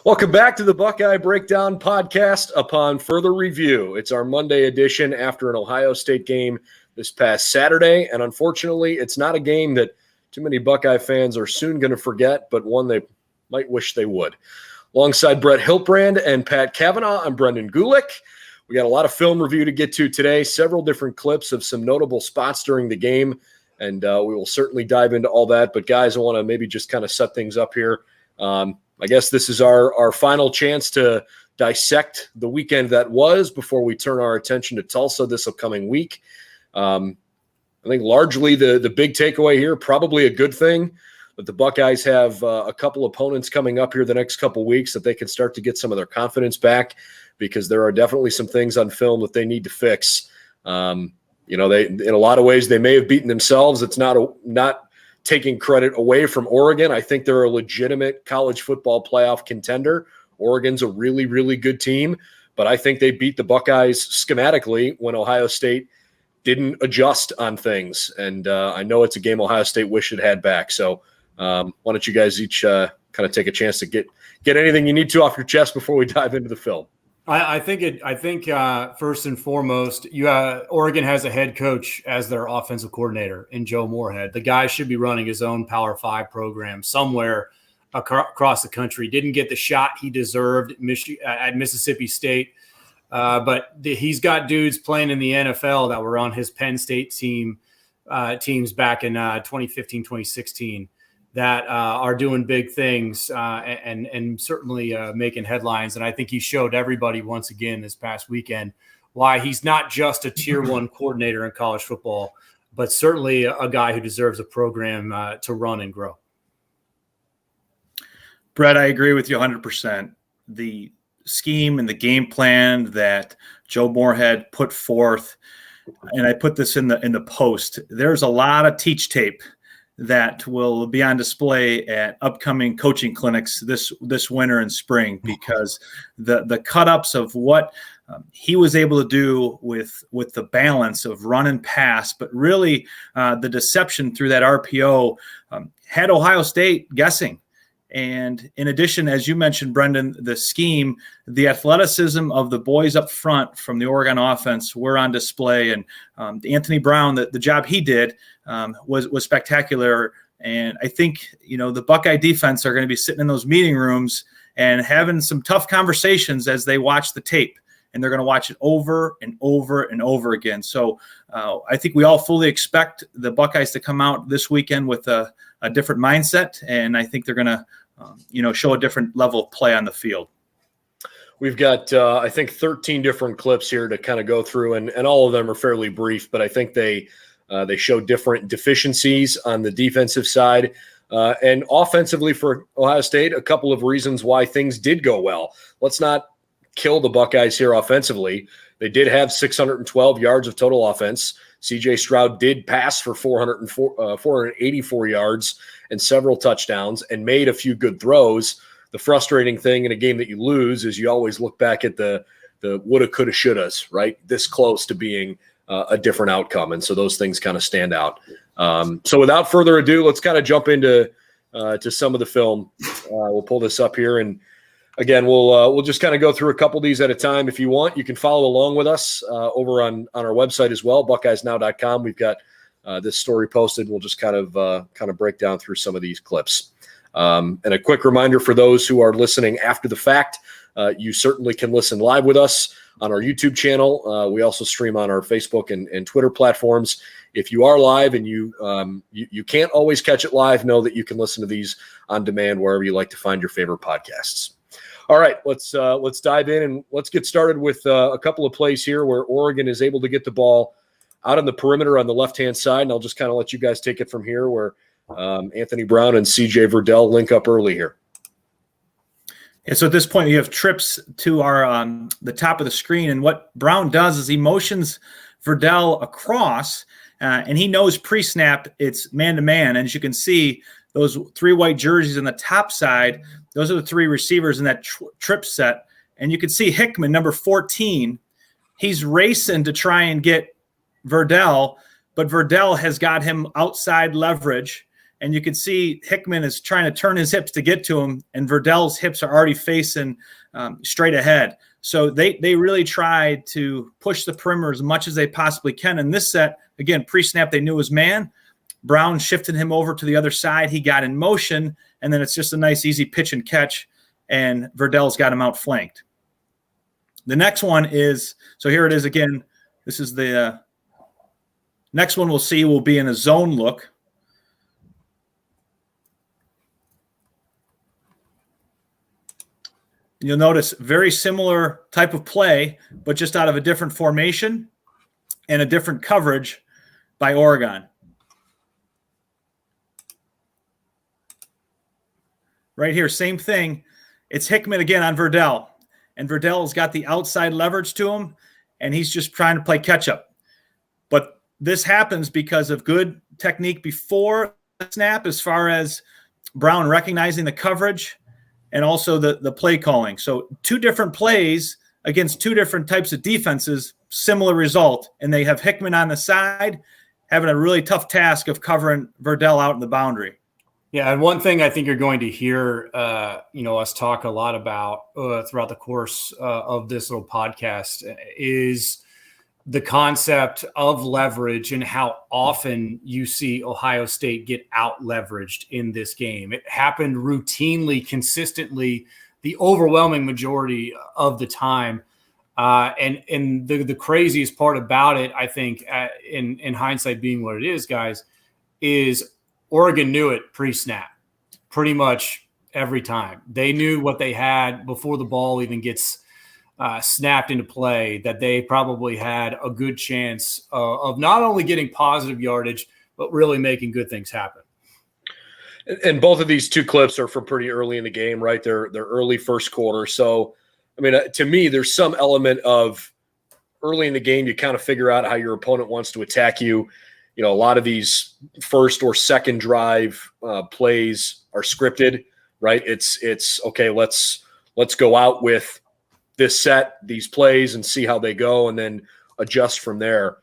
Welcome back to the Buckeye Breakdown Podcast upon further review. It's our Monday edition after an Ohio State game this past Saturday, and unfortunately, it's not a game that too many Buckeye fans are soon going to forget, but one they might wish they would. Alongside Brett Hiltbrand and Pat Cavanaugh, I'm Brendan Gulick. We got a lot of film review to get to today, several different clips of some notable spots during the game, and we will certainly dive into all that. But guys, I want to maybe just kind of set things up here. I guess this is our final chance to dissect the weekend that was before we turn our attention to Tulsa this upcoming week. I think largely the big takeaway here, probably a good thing, that the Buckeyes have a couple opponents coming up here the next couple weeks that they can start to get some of their confidence back, because there are definitely some things on film that they need to fix. They in a lot of ways they may have beaten themselves. It's not taking credit away from Oregon. I think they're a legitimate college football playoff contender. Oregon's a really, really good team, but I think they beat the Buckeyes schematically when Ohio State didn't adjust on things. And I know it's a game Ohio State wish it had back. So why don't you guys each kind of take a chance to get anything you need to off your chest before we dive into the film? I think first and foremost, Oregon has a head coach as their offensive coordinator in Joe Moorhead. The guy should be running his own Power 5 program somewhere across the country. Didn't get the shot he deserved at Mississippi State, but he's got dudes playing in the NFL that were on his Penn State teams back in 2015, 2016. That are doing big things and certainly making headlines. And I think he showed everybody once again this past weekend why he's not just a tier one coordinator in college football, but certainly a guy who deserves a program to run and grow. Brett, I agree with you 100%. The scheme and the game plan that Joe Moorhead put forth, and I put this in the post, there's a lot of teach tape that will be on display at upcoming coaching clinics this winter and spring, because the cut-ups of what he was able to do with the balance of run and pass, but really the deception through that RPO had Ohio State guessing. And in addition, as you mentioned, Brendan, the scheme, the athleticism of the boys up front from the Oregon offense were on display. And Anthony Brown, the job he did was spectacular. And I think, the Buckeye defense are going to be sitting in those meeting rooms and having some tough conversations as they watch the tape. And they're going to watch it over and over and over again. So I think we all fully expect the Buckeyes to come out this weekend with a different mindset. And I think they're going to, show a different level of play on the field. We've got, I think, 13 different clips here to kind of go through, and all of them are fairly brief, but I think they show different deficiencies on the defensive side. And offensively for Ohio State, a couple of reasons why things did go well. Let's not kill the Buckeyes here offensively. They did have 612 yards of total offense. CJ Stroud did pass for 484 yards and several touchdowns and made a few good throws. The frustrating thing in a game that you lose is you always look back at the woulda, coulda, shouldas, right? This close to being a different outcome. And so those things kind of stand out. So without further ado, let's kind of jump into to some of the film. We'll pull this up here, and again, we'll just kind of go through a couple of these at a time. If you want, you can follow along with us over on our website as well, BuckeyesNow.com. We've got this story posted. We'll just kind of break down through some of these clips. And a quick reminder for those who are listening after the fact, you certainly can listen live with us on our YouTube channel. We also stream on our Facebook and Twitter platforms. If you are live and you can't always catch it live, know that you can listen to these on demand wherever you like to find your favorite podcasts. All right, let's dive in, and let's get started with a couple of plays here where Oregon is able to get the ball out on the perimeter on the left-hand side, and I'll just kind of let you guys take it from here, where Anthony Brown and C.J. Verdell link up early here. Yeah, so at this point, you have trips to our the top of the screen, and what Brown does is he motions Verdell across, and he knows pre-snap it's man-to-man. And as you can see, those three white jerseys on the top side, those are the three receivers in that trip set. And you can see Hickman, number 14, he's racing to try and get Verdell, but Verdell has got him outside leverage. And you can see Hickman is trying to turn his hips to get to him, and Verdell's hips are already facing straight ahead. So they really tried to push the perimeter as much as they possibly can. In this set, again, pre-snap, they knew it was man. Brown shifted him over to the other side. He got in motion, and then it's just a nice, easy pitch and catch, and Verdell's got him outflanked. The next one is, so here it is again. This is the next one we'll see will be in a zone look. You'll notice very similar type of play, but just out of a different formation and a different coverage by Oregon. Right here, same thing. It's Hickman again on Verdell. And Verdell's got the outside leverage to him, and he's just trying to play catch-up. But this happens because of good technique before the snap as far as Brown recognizing the coverage and also the play calling. So 2 different plays against 2 different types of defenses, similar result. And they have Hickman on the side having a really tough task of covering Verdell out in the boundary. Yeah, and one thing I think you're going to hear, us talk a lot about throughout the course of this little podcast is the concept of leverage and how often you see Ohio State get out leveraged in this game. It happened routinely, consistently, the overwhelming majority of the time. And the craziest part about it, I think, in hindsight being what it is, guys, is Oregon knew it pre-snap pretty much every time. They knew what they had before the ball even gets snapped into play, that they probably had a good chance of not only getting positive yardage, but really making good things happen. And both of these 2 clips are from pretty early in the game, right? They're early first quarter. So, I mean, to me, there's some element of early in the game, you kind of figure out how your opponent wants to attack you. You know, a lot of these first or second drive plays are scripted, right? It's okay. Let's go out with this set, these plays, and see how they go, and then adjust from there.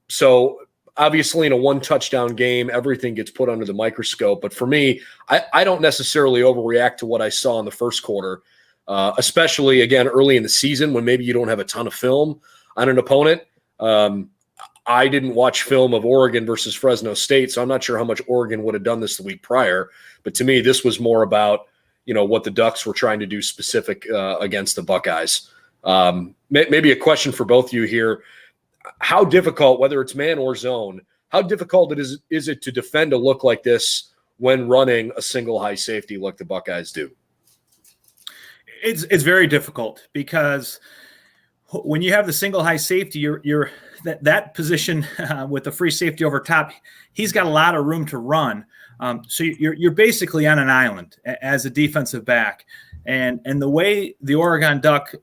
So obviously in a 1 touchdown game, everything gets put under the microscope. But for me, I don't necessarily overreact to what I saw in the first quarter, especially, again, early in the season when maybe you don't have a ton of film on an opponent. I didn't watch film of Oregon versus Fresno State, so I'm not sure how much Oregon would have done this the week prior. But to me, this was more about, what the Ducks were trying to do specific against the Buckeyes. Maybe a question for both of you here. How difficult, whether it's man or zone, how difficult is it to defend a look like this when running a single high safety like the Buckeyes do? It's very difficult because when you have the single high safety, you're that position with the free safety over top, he's got a lot of room to run. So you're basically on an island as a defensive back. And the way the Oregon Duck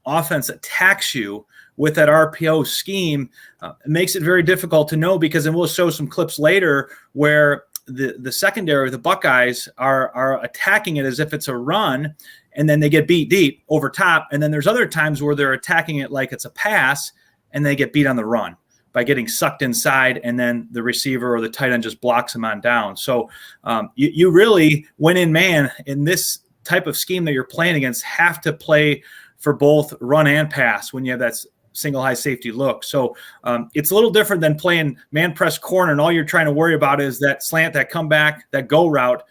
offense attacks you with that RPO scheme makes it very difficult to know, because then we'll show some clips later where the secondary, the Buckeyes, are attacking it as if it's a run, and then they get beat deep over top. And then there's other times where they're attacking it like it's a pass, and they get beat on the run by getting sucked inside, and then the receiver or the tight end just blocks them on down. So you really, when in man, in this type of scheme that you're playing against, have to play for both run and pass when you have that single high safety look. So it's a little different than playing man press corner, and all you're trying to worry about is that slant, that comeback, that go route.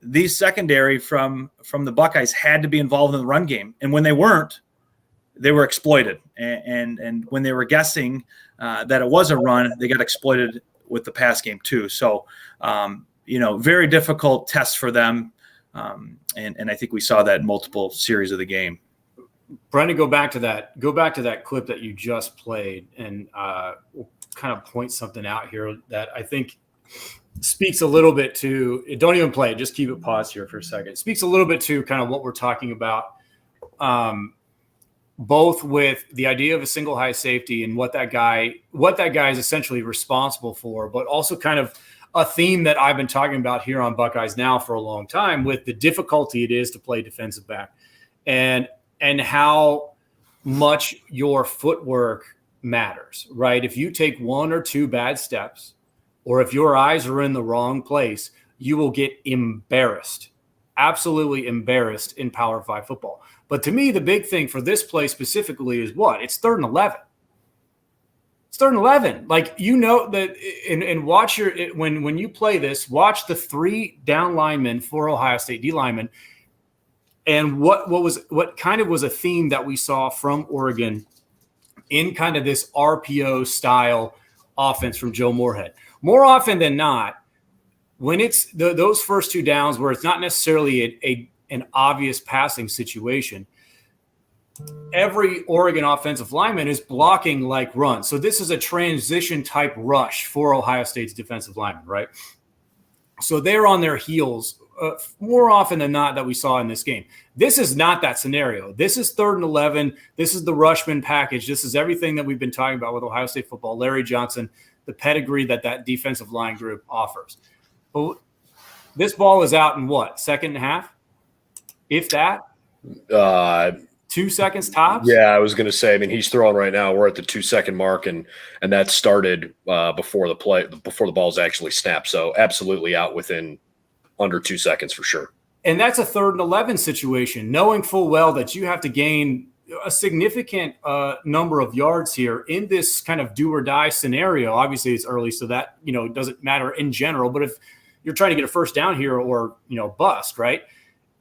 These secondary from the Buckeyes had to be involved in the run game, and when they weren't, they were exploited. And when they were guessing that it was a run, they got exploited with the pass game too. So, very difficult test for them. And I think we saw that in multiple series of the game. Brendan, go back to that clip that you just played, and we'll kind of point something out here that I think speaks a little bit to – don't even play it, just keep it paused here for a second. It speaks a little bit to kind of what we're talking about, both with the idea of a single high safety and what that guy is essentially responsible for, but also kind of a theme that I've been talking about here on Buckeyes Now for a long time, with the difficulty it is to play defensive back, and how much your footwork matters, right? If you take one or two bad steps, or if your eyes are in the wrong place, you will get embarrassed, absolutely embarrassed in Power 5 football. But to me, the big thing for this play specifically is what? It's 3rd and 11. It's 3rd and 11. Like, you know that, and watch when you play this, watch the 3 down linemen for Ohio State D linemen, and what kind of was a theme that we saw from Oregon in kind of this RPO style offense from Joe Moorhead. More often than not, when it's those first 2 downs where it's not necessarily an obvious passing situation, every Oregon offensive lineman is blocking like run. So this is a transition type rush for Ohio State's defensive linemen, right? So they're on their heels more often than not that we saw in this game. This is not that scenario. This is 3rd and 11. This is the Rushman package. This is everything that we've been talking about with Ohio State football, Larry Johnson, the pedigree that defensive line group offers. But this ball is out in what, 2nd and a half? If that? 2 seconds tops? Yeah, I was going to say, I mean, he's throwing right now. We're at the 2-second mark, and that started before the ball's actually snapped. So absolutely out within under 2 seconds for sure. And that's a 3rd and 11 situation, knowing full well that you have to gain a significant number of yards here in this kind of do or die scenario. Obviously, it's early, so that, it doesn't matter in general. But if you're trying to get a first down here or, bust, right?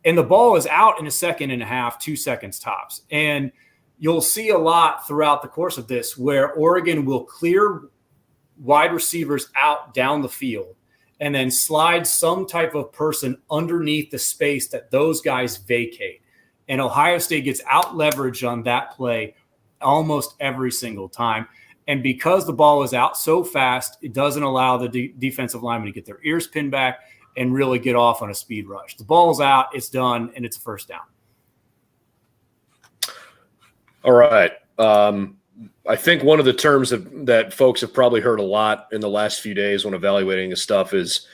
And the ball is out in a 2nd and a half, 2 seconds tops. And you'll see a lot throughout the course of this where Oregon will clear wide receivers out down the field and then slide some type of person underneath the space that those guys vacate. And Ohio State gets out leveraged on that play almost every single time. And because the ball is out so fast, it doesn't allow the defensive lineman to get their ears pinned back and really get off on a speed rush. The ball's out, it's done, and it's a first down. All right. I think one of the terms that folks have probably heard a lot in the last few days when evaluating this stuff is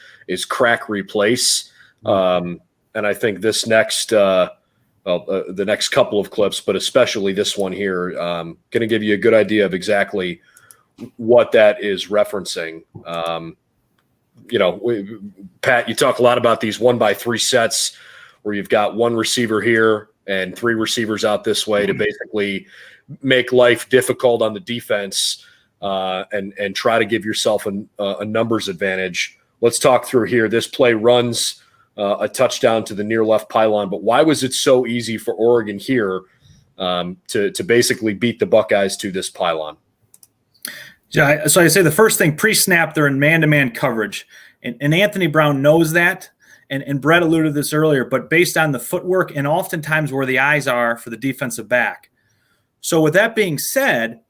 crack replace. And I think this next the next couple of clips, but especially this one here, going to give you a good idea of exactly what that is referencing. Pat, you talk a lot about these 1x3 sets where you've got one receiver here and 3 receivers out this way to basically make life difficult on the defense and try to give yourself a numbers advantage. Let's talk through here. This play runs a touchdown to the near left pylon, but why was it so easy for Oregon here to basically beat the Buckeyes to this pylon? Yeah, so I say the first thing, pre-snap, they're in man-to-man coverage, and Anthony Brown knows that, and Brett alluded to this earlier, but based on the footwork and oftentimes where the eyes are for the defensive back. So with that being said,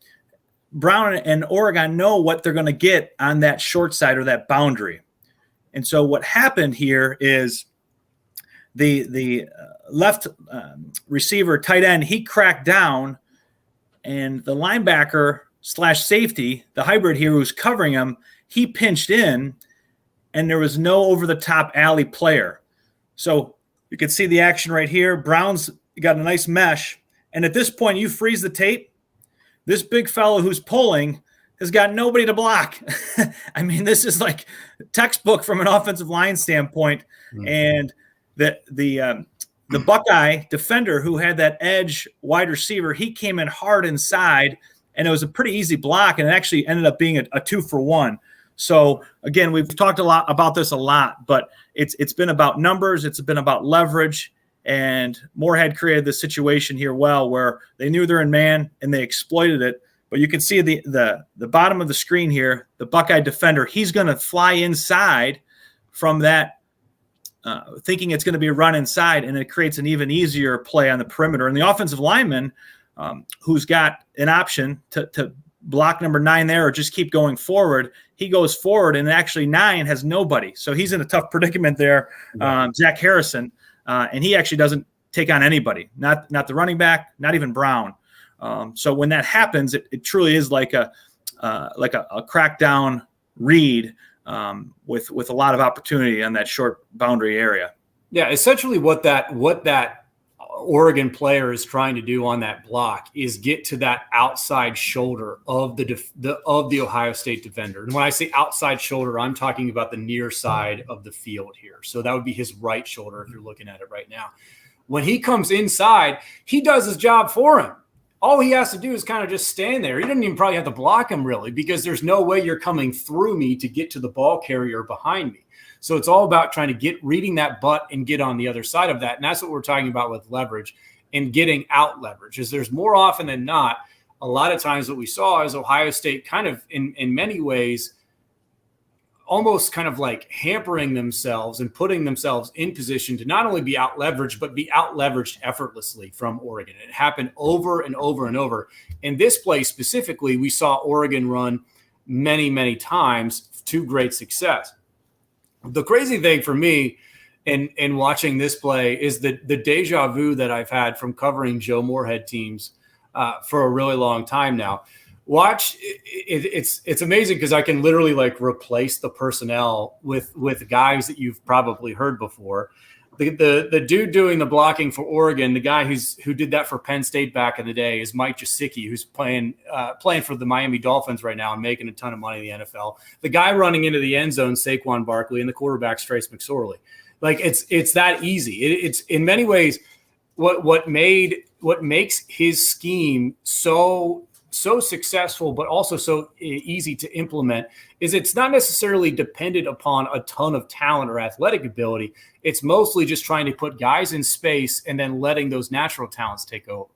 Brown and Oregon know what they're going to get on that short side or that boundary. And so what happened here is the left receiver, tight end, he cracked down, and the linebacker / safety, the hybrid here who's covering him, he pinched in, and there was no over-the-top alley player. So you can see the action right here. Brown's got a nice mesh, and at this point, you freeze the tape. This big fellow who's pulling has got nobody to block. I mean, this is like textbook from an offensive line standpoint. Mm-hmm. And the Buckeye defender who had that edge wide receiver, he came in hard inside, and it was a pretty easy block, and it actually ended up being a 2-for-1. So again, we've talked about this a lot, but it's been about numbers, it's been about leverage, and Moorhead created this situation here well where they knew they're in man and they exploited it. But you can see the bottom of the screen here, the Buckeye defender, he's going to fly inside from that, thinking it's going to be a run inside, and it creates an even easier play on the perimeter. And the offensive lineman, who's got an option to block number 9 there or just keep going forward, he goes forward, and actually 9 has nobody. So he's in a tough predicament there, Zach Harrison, and he actually doesn't take on anybody, not the running back, not even Brown. So when that happens, it truly is like a crackdown read with a lot of opportunity on that short boundary area. Yeah, essentially what that Oregon player is trying to do on that block is get to that outside shoulder of the Ohio State defender. And when I say outside shoulder, I'm talking about the near side of the field here. So that would be his right shoulder if you're looking at it right now. When he comes inside, he does his job for him. All he has to do is kind of just stand there. He doesn't even probably have to block him really, because there's no way you're coming through me to get to the ball carrier behind me. So it's all about trying to reading that butt and get on the other side of that. And that's what we're talking about with leverage and getting out leverage. Is there's more often than not, a lot of times what we saw is Ohio State kind of in many ways almost kind of like hampering themselves and putting themselves in position to not only be out leveraged, but be out leveraged effortlessly from Oregon. It happened over and over and over. In this play specifically, we saw Oregon run many, many times to great success. The crazy thing for me in watching this play is the deja vu that I've had from covering Joe Moorhead teams for a really long time now. Watch, it's amazing because I can literally like replace the personnel with guys that you've probably heard before. The dude doing the blocking for Oregon, the guy who did that for Penn State back in the day, is Mike Gesicki, who's playing for the Miami Dolphins right now and making a ton of money in the NFL. The guy running into the end zone, Saquon Barkley, and the quarterback's Trace McSorley. Like it's that easy. It's in many ways what makes his scheme so successful, but also so easy to implement, is it's not necessarily dependent upon a ton of talent or athletic ability. It's mostly just trying to put guys in space and then letting those natural talents take over.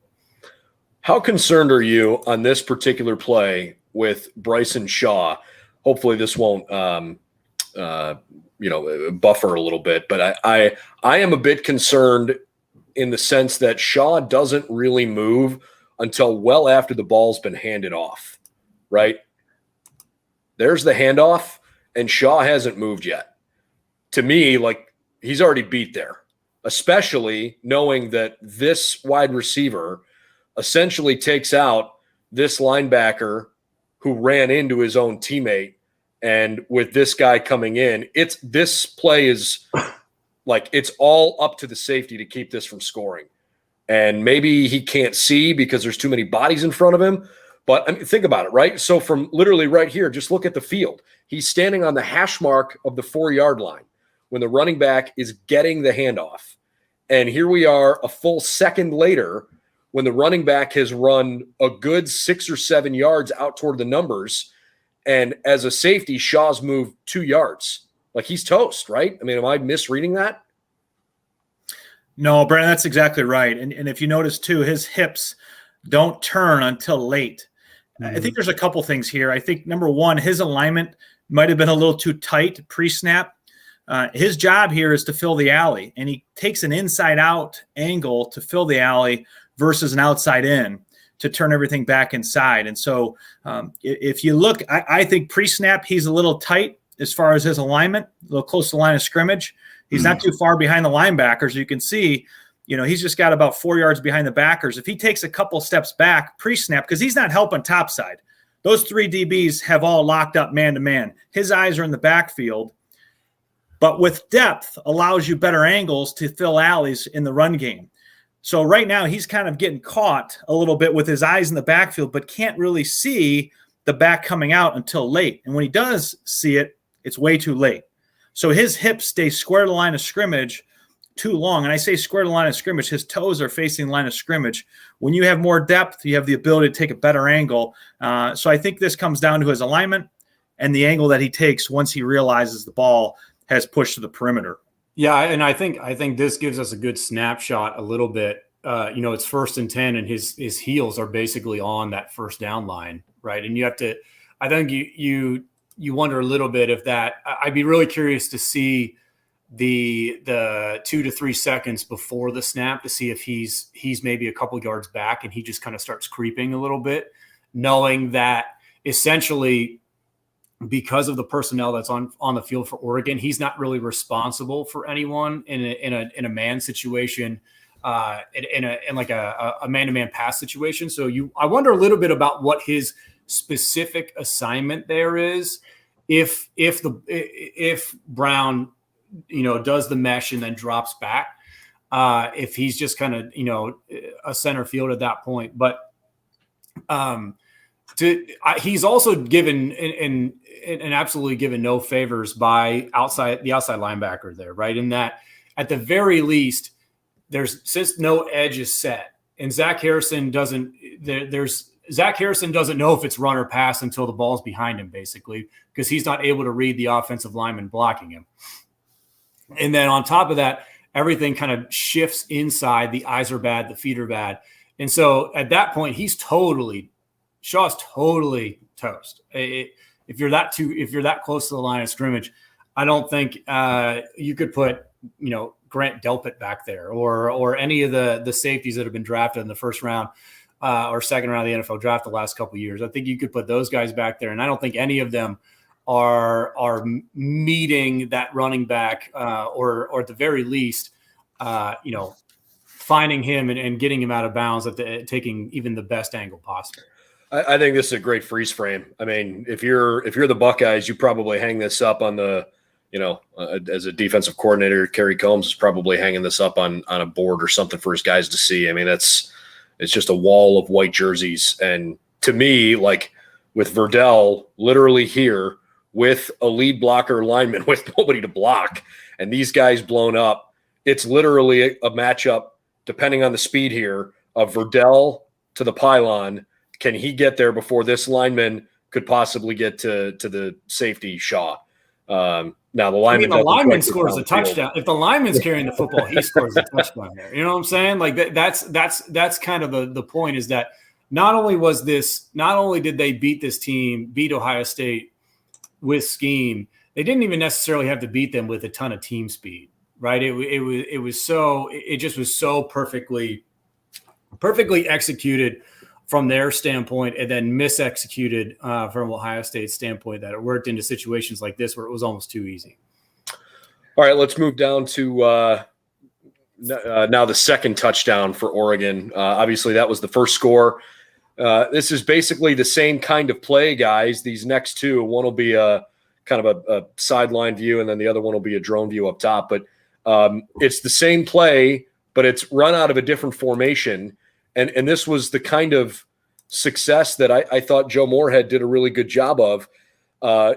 How concerned are you on this particular play with Bryson Shaw? Hopefully this won't, buffer a little bit, but I am a bit concerned in the sense that Shaw doesn't really move until well after the ball's been handed off, right? There's the handoff, and Shaw hasn't moved yet. To me, like, he's already beat there, especially knowing that this wide receiver essentially takes out this linebacker who ran into his own teammate. And with this guy coming in, this play is like it's all up to the safety to keep this from scoring. And maybe he can't see because there's too many bodies in front of him. But I mean, think about it, right? So from literally right here, just look at the field. He's standing on the hash mark of the 4-yard line when the running back is getting the handoff. And here we are a full second later when the running back has run a good 6 or 7 yards out toward the numbers. And as a safety, Shaw's moved 2 yards. Like, he's toast, right? I mean, am I misreading that? No, Brandon, that's exactly right. And if you notice, too, his hips don't turn until late. Mm-hmm. I think there's a couple things here. I think, number one, his alignment might have been a little too tight pre-snap. His job here is to fill the alley, and he takes an inside-out angle to fill the alley versus an outside-in to turn everything back inside. And so if you look, I think pre-snap, he's a little tight as far as his alignment, a little close to the line of scrimmage. He's not too far behind the linebackers. You can see, he's just got about 4 yards behind the backers. If he takes a couple steps back pre-snap, because he's not helping topside, those 3 DBs have all locked up man-to-man. His eyes are in the backfield, but with depth allows you better angles to fill alleys in the run game. So right now he's kind of getting caught a little bit with his eyes in the backfield, but can't really see the back coming out until late. And when he does see it, it's way too late. So his hips stay square to the line of scrimmage too long. And I say square to the line of scrimmage, his toes are facing the line of scrimmage. When you have more depth, you have the ability to take a better angle. So I think this comes down to his alignment and the angle that he takes once he realizes the ball has pushed to the perimeter. Yeah, and I think this gives us a good snapshot a little bit. It's 1st and 10, and his heels are basically on that first down line, right? And you have to, I think you wonder a little bit if that. I'd be really curious to see the 2 to 3 seconds before the snap to see if he's maybe a couple yards back and he just kind of starts creeping a little bit, knowing that essentially, because of the personnel that's on the field for Oregon, he's not really responsible for anyone in a man situation, in a man-to-man pass situation. So I wonder a little bit about what his specific assignment there is. If Brown, does the mesh and then drops back, if he's just kind of, a center field at that point. But he's also given and absolutely given no favors by the outside linebacker there, right? In that, at the very least, since no edge is set, and Zach Harrison doesn't know if it's run or pass until the ball's behind him, basically, because he's not able to read the offensive lineman blocking him. And then on top of that, everything kind of shifts inside. The eyes are bad, the feet are bad. And so at that point, Shaw's totally toast. If you're that close to the line of scrimmage, I don't think you could put, Grant Delpit back there or any of the safeties that have been drafted in the first round or second round of the NFL draft the last couple of years. I think you could put those guys back there, and I don't think any of them are meeting that running back or at the very least, finding him and getting him out of bounds taking even the best angle possible. I think this is a great freeze frame. I mean, if you're the Buckeyes, you probably hang this up on the, as a defensive coordinator, Kerry Combs is probably hanging this up on a board or something for his guys to see. I mean, it's just a wall of white jerseys. And to me, like with Verdell literally here with a lead blocker lineman with nobody to block and these guys blown up, it's literally a matchup, depending on the speed here, of Verdell to the pylon. Can he get there before this lineman could possibly get to the safety Shaw? Now the lineman scores a touchdown. If the lineman's carrying the football, he scores a touchdown there. You know what I'm saying? Like that's kind of the point, is that not only did they beat Ohio State with scheme, they didn't even necessarily have to beat them with a ton of team speed, right? It just was so perfectly executed from their standpoint, and then misexecuted from Ohio State's standpoint, that it worked into situations like this where it was almost too easy. All right, let's move down to now the second touchdown for Oregon. Obviously, that was the first score. This is basically the same kind of play, guys. These next two, one will be a kind of a sideline view, and then the other one will be a drone view up top. But it's the same play, but it's run out of a different formation. And this was the kind of success that I thought Joe Moorhead did a really good job of.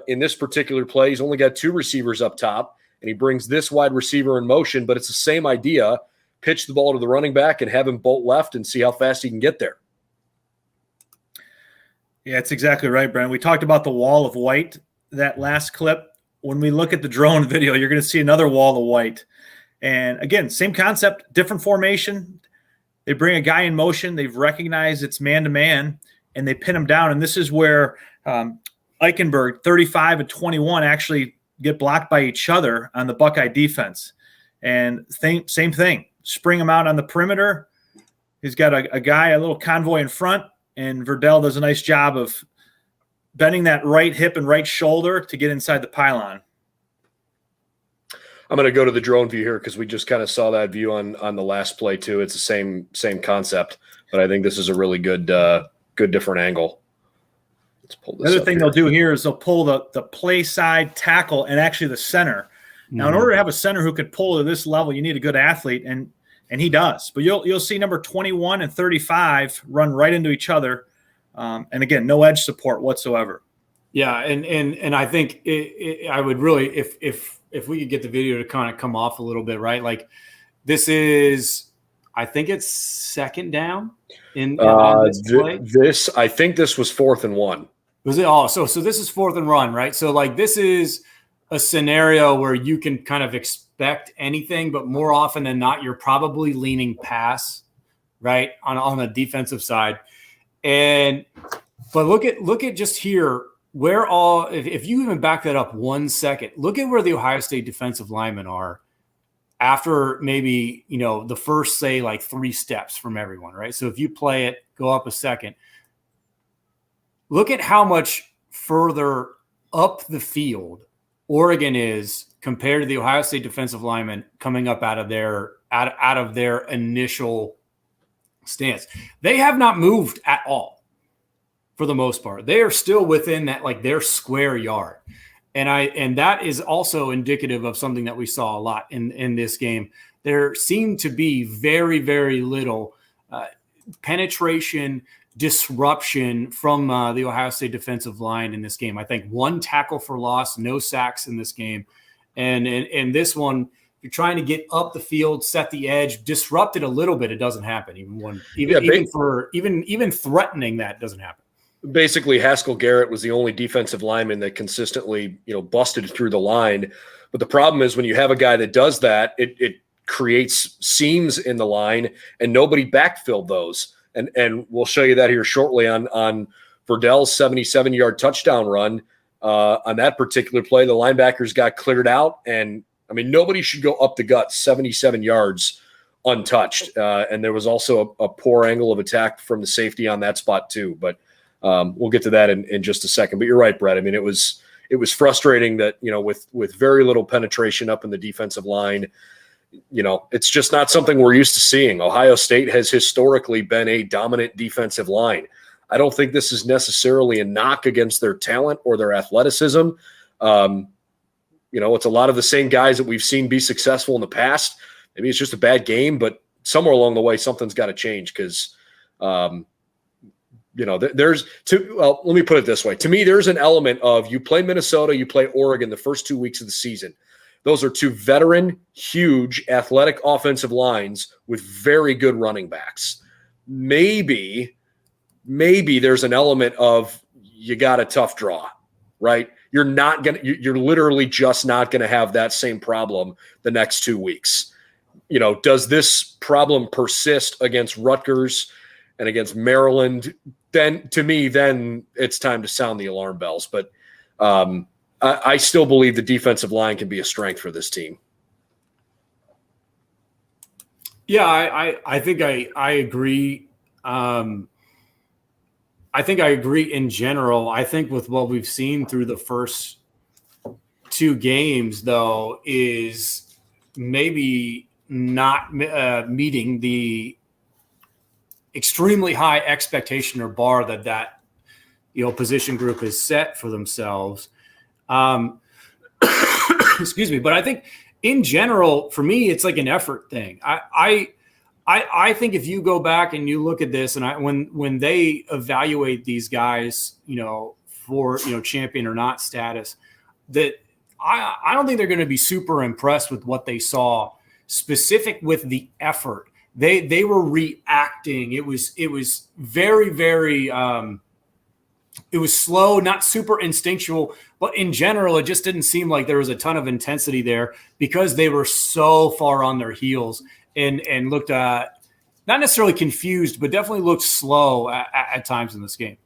In this particular play, he's only got two receivers up top, and he brings this wide receiver in motion, but it's the same idea. Pitch the ball to the running back and have him bolt left and see how fast he can get there. Yeah, that's exactly right, Brent. We talked about the wall of white, that last clip. When we look at the drone video, you're going to see another wall of white. And again, same concept, different formation. They bring a guy in motion. They've recognized it's man-to-man, and they pin him down. And this is where Eichenberg, 35 and 21, actually get blocked by each other on the Buckeye defense. And same thing. Spring him out on the perimeter. He's got a guy, a little convoy in front, and Verdell does a nice job of bending that right hip and right shoulder to get inside the pylon. I'm going to go to the drone view here because we just kind of saw that view on the last play too. It's the same concept, but I think this is a really good different angle. Let's pull this. The other thing they'll do here is they'll pull the play side tackle and actually the center. Now, in order to have a center who could pull to this level, you need a good athlete, and he does. But you'll see number 21 and 35 run right into each other, and again, no edge support whatsoever. Yeah, and I think I would really, if we could get the video to kind of come off a little bit, right? Like this is, I think it's second down in this play. I think this was 4th and 1. Was it? Oh, so this is 4th and run, right? So like this is a scenario where you can kind of expect anything, but more often than not, you're probably leaning pass, right, on the defensive side. But look at just here. Where if you even back that up 1 second, look at where the Ohio State defensive linemen are after maybe, the first, say, like 3 steps from everyone, right? So if you play it, go up a second, look at how much further up the field Oregon is compared to the Ohio State defensive linemen coming up out of their initial stance. They have not moved at all. For the most part, they are still within that, like their square yard. And that is also indicative of something that we saw a lot in this game. there seemed to be very, very little penetration, disruption from the Ohio State defensive line in this game. I think 1 tackle for loss, no sacks in this game. And in this one, you're trying to get up the field, set the edge, disrupt it a little bit. It doesn't happen. Even threatening that doesn't happen. Basically, Haskell Garrett was the only defensive lineman that consistently, busted through the line. But the problem is when you have a guy that does that, it creates seams in the line, and nobody backfilled those. And we'll show you that here shortly on Verdell's 77-yard touchdown run. On that particular play, the linebackers got cleared out, and nobody should go up the gut 77 yards untouched. And there was also a poor angle of attack from the safety on that spot too. But we'll get to that in just a second. But you're right, Brett. It was frustrating that with very little penetration up in the defensive line, it's just not something we're used to seeing. Ohio State has historically been a dominant defensive line. I don't think this is necessarily a knock against their talent or their athleticism. It's a lot of the same guys that we've seen be successful in the past. Maybe it's just a bad game, but somewhere along the way, something's got to change because, let me put it this way. To me, there's an element of you play Minnesota, you play Oregon the first 2 weeks of the season. Those are 2 veteran, huge, athletic offensive lines with very good running backs. Maybe there's an element of you got a tough draw, right? You're literally just not going to have that same problem the next 2 weeks. Does this problem persist against Rutgers and against Maryland? Then it's time to sound the alarm bells. But I still believe the defensive line can be a strength for this team. Yeah, I think I agree. I think I agree in general. I think with what we've seen through the first 2 games, though, is maybe not meeting the extremely high expectation or bar that position group has set for themselves. Excuse me. But I think in general, for me, it's like an effort thing. I think if you go back and you look at this and when they evaluate these guys, for, champion or not status, that I don't think they're going to be super impressed with what they saw specific with the effort. They were reacting. It was very, very, it was slow, not super instinctual, but in general, it just didn't seem like there was a ton of intensity there because they were so far on their heels and looked not necessarily confused, but definitely looked slow at times in this game.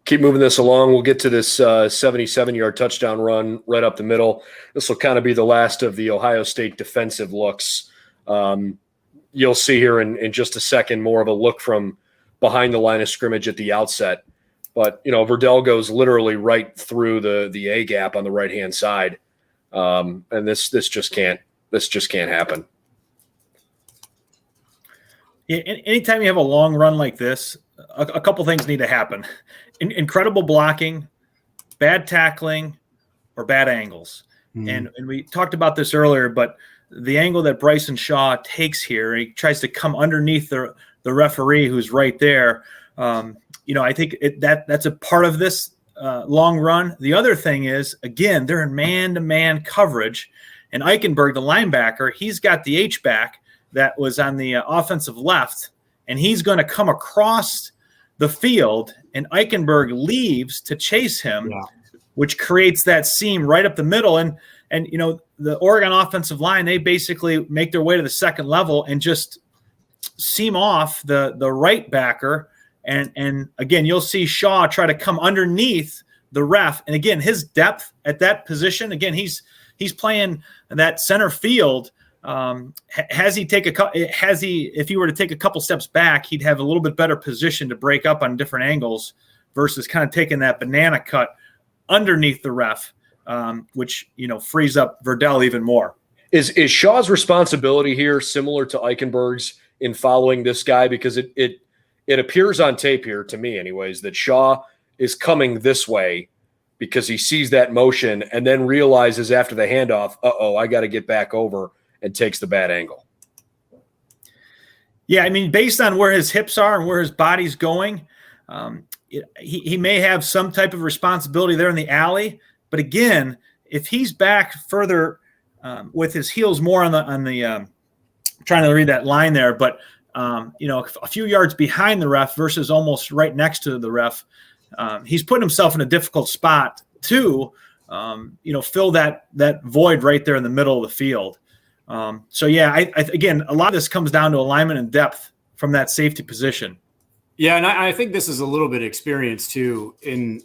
Keep moving this along. We'll get to this 77-yard touchdown run right up the middle. This will kind of be the last of the Ohio State defensive looks. You'll see here in just a second more of a look from behind the line of scrimmage at the outset. But, Verdell goes literally right through the A gap on the right-hand side. And this just can't happen. Yeah, anytime you have a long run like this, a couple things need to happen. Incredible blocking, bad tackling, or bad angles. And we talked about this earlier, but the angle that Bryson Shaw takes here, he tries to come underneath the referee who's right there. I think that's a part of this long run. The other thing is, again, they're in man-to-man coverage, and Eichenberg, the linebacker, he's got the H-back that was on the offensive left, and he's going to come across the field, and Eichenberg leaves to chase him, which creates that seam right up the middle. And the Oregon offensive line, they basically make their way to the second level and just seam off the right backer. And again, you'll see Shaw try to come underneath the ref. And again, his depth at that position, again, he's playing that center field. If he were to take a couple steps back, he'd have a little bit better position to break up on different angles versus kind of taking that banana cut underneath the ref, which, frees up Verdell even more. Is Shaw's responsibility here similar to Eichenberg's in following this guy? Because it appears on tape here, to me anyways, that Shaw is coming this way because he sees that motion and then realizes after the handoff, I got to get back over and takes the bad angle. Yeah, I mean, based on where his hips are and where his body's going, he may have some type of responsibility there in the alley. But again, if he's back further with his heels more on the trying to read that line there, but a few yards behind the ref versus almost right next to the ref, he's putting himself in a difficult spot to fill that void right there in the middle of the field. So yeah, again, a lot of this comes down to alignment and depth from that safety position. Yeah, and I think this is a little bit of experience too in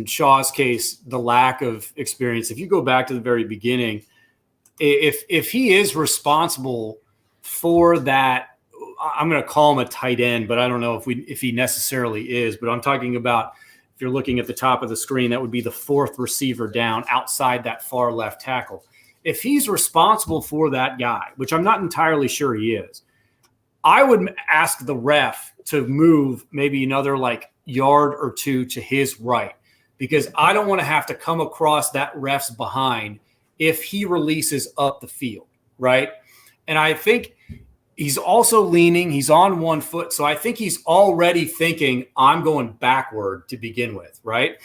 Shaw's case, the lack of experience. If you go back to the very beginning, if he is responsible for that, I'm going to call him a tight end, but I don't know if he necessarily is. But I'm talking about, if you're looking at the top of the screen, that would be the fourth receiver down outside that far left tackle. If he's responsible for that guy, which I'm not entirely sure he is, I would ask the ref to move maybe another yard or two to his right, because I don't want to have to come across that ref's behind if he releases up the field, right? And I think he's also leaning. He's on one foot. So I think he's already thinking, I'm going backward to begin with, right?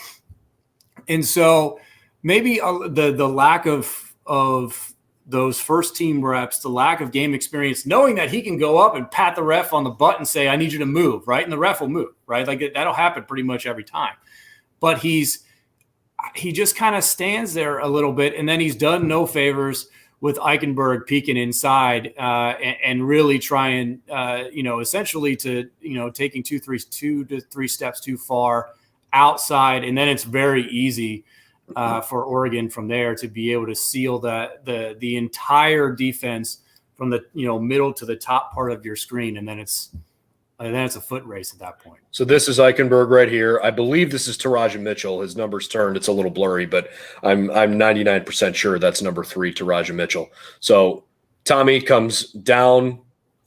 And so maybe the lack of those first team reps, the lack of game experience, knowing that he can go up and pat the ref on the butt and say, I need you to move, right? And the ref will move, right? That'll happen pretty much every time. But he just kind of stands there a little bit, and then he's done no favors with Eichenberg peeking inside and really trying, essentially to, taking 2 to 3 steps too far outside. And then it's very easy for Oregon from there to be able to seal the entire defense from the middle to the top part of your screen, and then it's a foot race at that point. So this is Eichenberg right here. I believe this is Taraja Mitchell. His number's turned. It's a little blurry, but I'm 99% sure that's number 3, Taraja Mitchell. So Tommy comes down,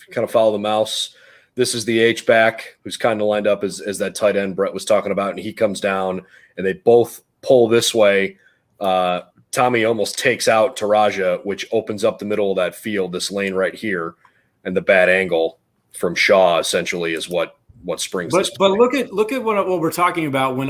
kind of follow the mouse. This is the H-back who's kind of lined up as that tight end Brett was talking about, and he comes down, and they both pull this way. Tommy almost takes out Taraja, which opens up the middle of that field, this lane right here, and the bad angle from Shaw essentially is what springs this play. But look at what we're talking about when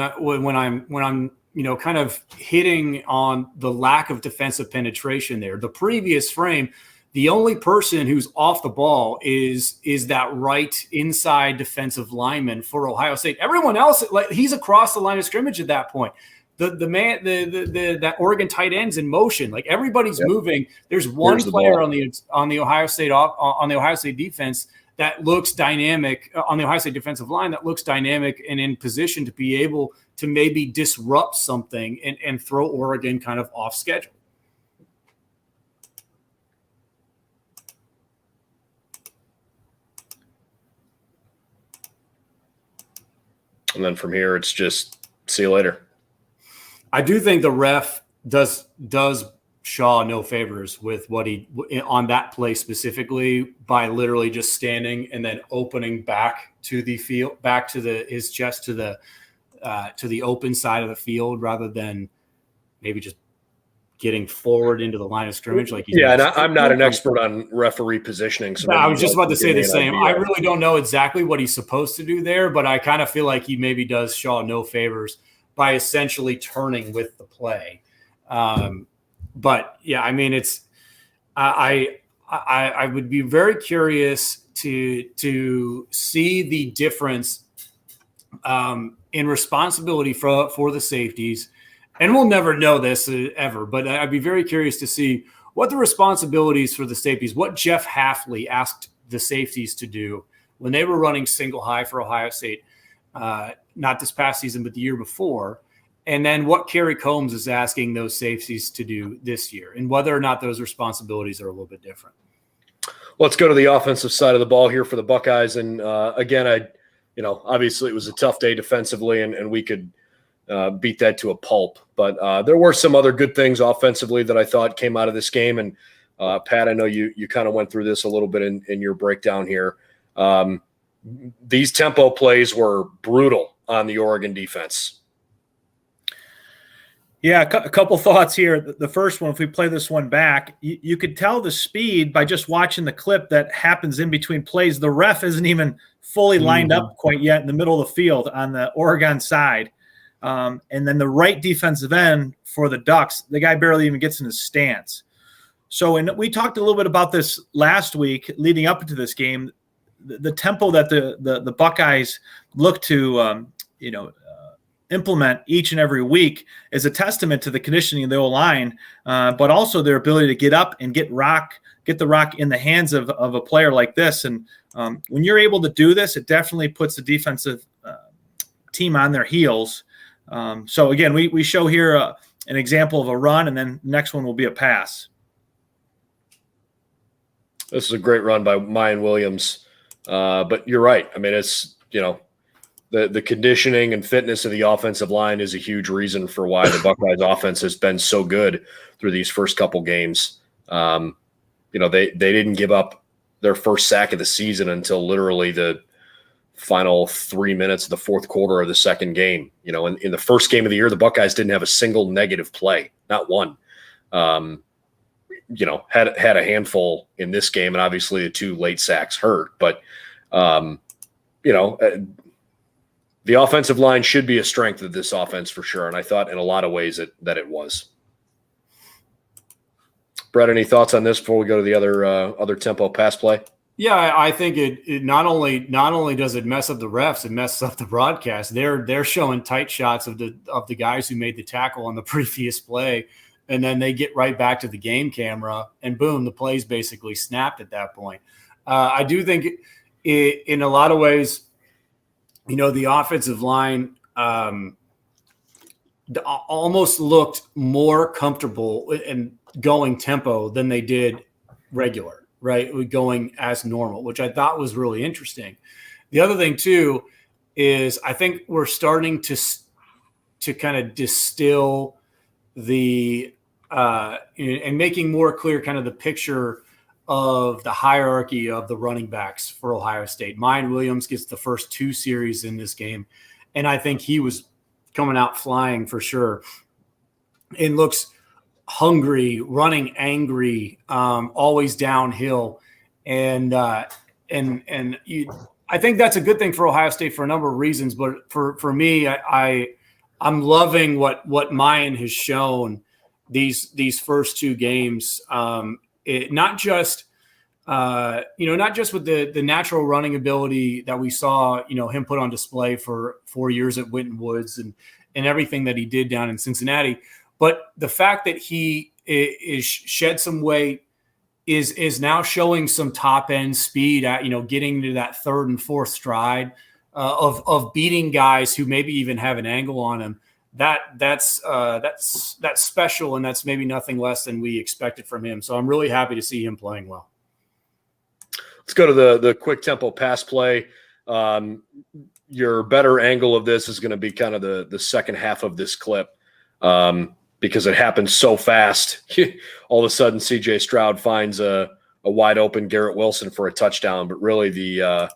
I'm kind of hitting on the lack of defensive penetration there. The previous frame, the only person who's off the ball is that right inside defensive lineman for Ohio State. Everyone else, he's across the line of scrimmage at that point. That Oregon tight end's in motion. Everybody's moving. There's one player on the Ohio State defense that looks dynamic, on the Ohio State defensive line that looks dynamic and in position to be able to maybe disrupt something and throw Oregon kind of off schedule. And then from here, it's just see you later. I do think the ref does Shaw no favors with what he on that play specifically by literally just standing and then opening back to the field, back to his chest to the open side of the field rather than maybe just getting forward into the line of scrimmage. And I'm not an expert on referee positioning. So I was just about to say the same. I really don't know exactly what he's supposed to do there, but I kind of feel like he maybe does Shaw no favors by essentially turning with the play. But yeah, I mean, I would be very curious to see the difference in responsibility for the safeties. And we'll never know this ever, but I'd be very curious to see what the responsibilities for the safeties, what Jeff Hafley asked the safeties to do when they were running single high for Ohio State, not this past season, but the year before. And then what Kerry Combs is asking those safeties to do this year, and whether or not those responsibilities are a little bit different. Let's go to the offensive side of the ball here for the Buckeyes. And again, obviously it was a tough day defensively, and we could beat that to a pulp. But there were some other good things offensively that I thought came out of this game. And Pat, I know you kind of went through this a little bit in your breakdown here. These tempo plays were brutal on the Oregon defense. Yeah, a couple thoughts here. The first one, if we play this one back, you could tell the speed by just watching the clip that happens in between plays. The ref isn't even fully lined up quite yet in the middle of the field on the Oregon side. And then the right defensive end for the Ducks, the guy barely even gets in his stance. So we talked a little bit about this last week leading up into this game, the tempo that the Buckeyes look to implement each and every week is a testament to the conditioning of the O-line, but also their ability to get up and get the rock in the hands of a player like this. And when you're able to do this, it definitely puts the defensive team on their heels. So again, we show here an example of a run, and then the next one will be a pass. This is a great run by Mayan Williams. But you're right. I mean, it's, the conditioning and fitness of the offensive line is a huge reason for why the Buckeyes offense has been so good through these first couple games. They didn't give up their first sack of the season until literally the final 3 minutes of the fourth quarter of the second game. In the first game of the year, the Buckeyes didn't have a single negative play, not one. Had a handful in this game, and obviously the 2 late sacks hurt. But, the offensive line should be a strength of this offense for sure, and I thought in a lot of ways that it was. Brett, any thoughts on this before we go to the other tempo pass play? Yeah, I think it not only does it mess up the refs, it messes up the broadcast. They're showing tight shots of the guys who made the tackle on the previous play, and then they get right back to the game camera, and boom, the play's basically snapped at that point. I do think in a lot of ways, the offensive line almost looked more comfortable in going tempo than they did regular, right? Going as normal, which I thought was really interesting. The other thing too is I think we're starting to kind of distill the and making more clear kind of the picture of the hierarchy of the running backs for Ohio State. Mayan Williams gets the first 2 series in this game, and I think he was coming out flying for sure and looks hungry, running angry, always downhill. And I think that's a good thing for Ohio State for a number of reasons. But for me, I'm loving what Mayan has shown these first 2 games. Not just with the natural running ability that we saw, him put on display for 4 years at Winton Woods and everything that he did down in Cincinnati, but the fact that he is shed some weight, is now showing some top end speed at, getting to that 3rd and 4th stride of beating guys who maybe even have an angle on him. That's special, and that's maybe nothing less than we expected from him. So I'm really happy to see him playing well. Let's go to the quick tempo pass play. Your better angle of this is going to be kind of the second half of this clip because it happens so fast. All of a sudden, C.J. Stroud finds a wide open Garrett Wilson for a touchdown. But really, the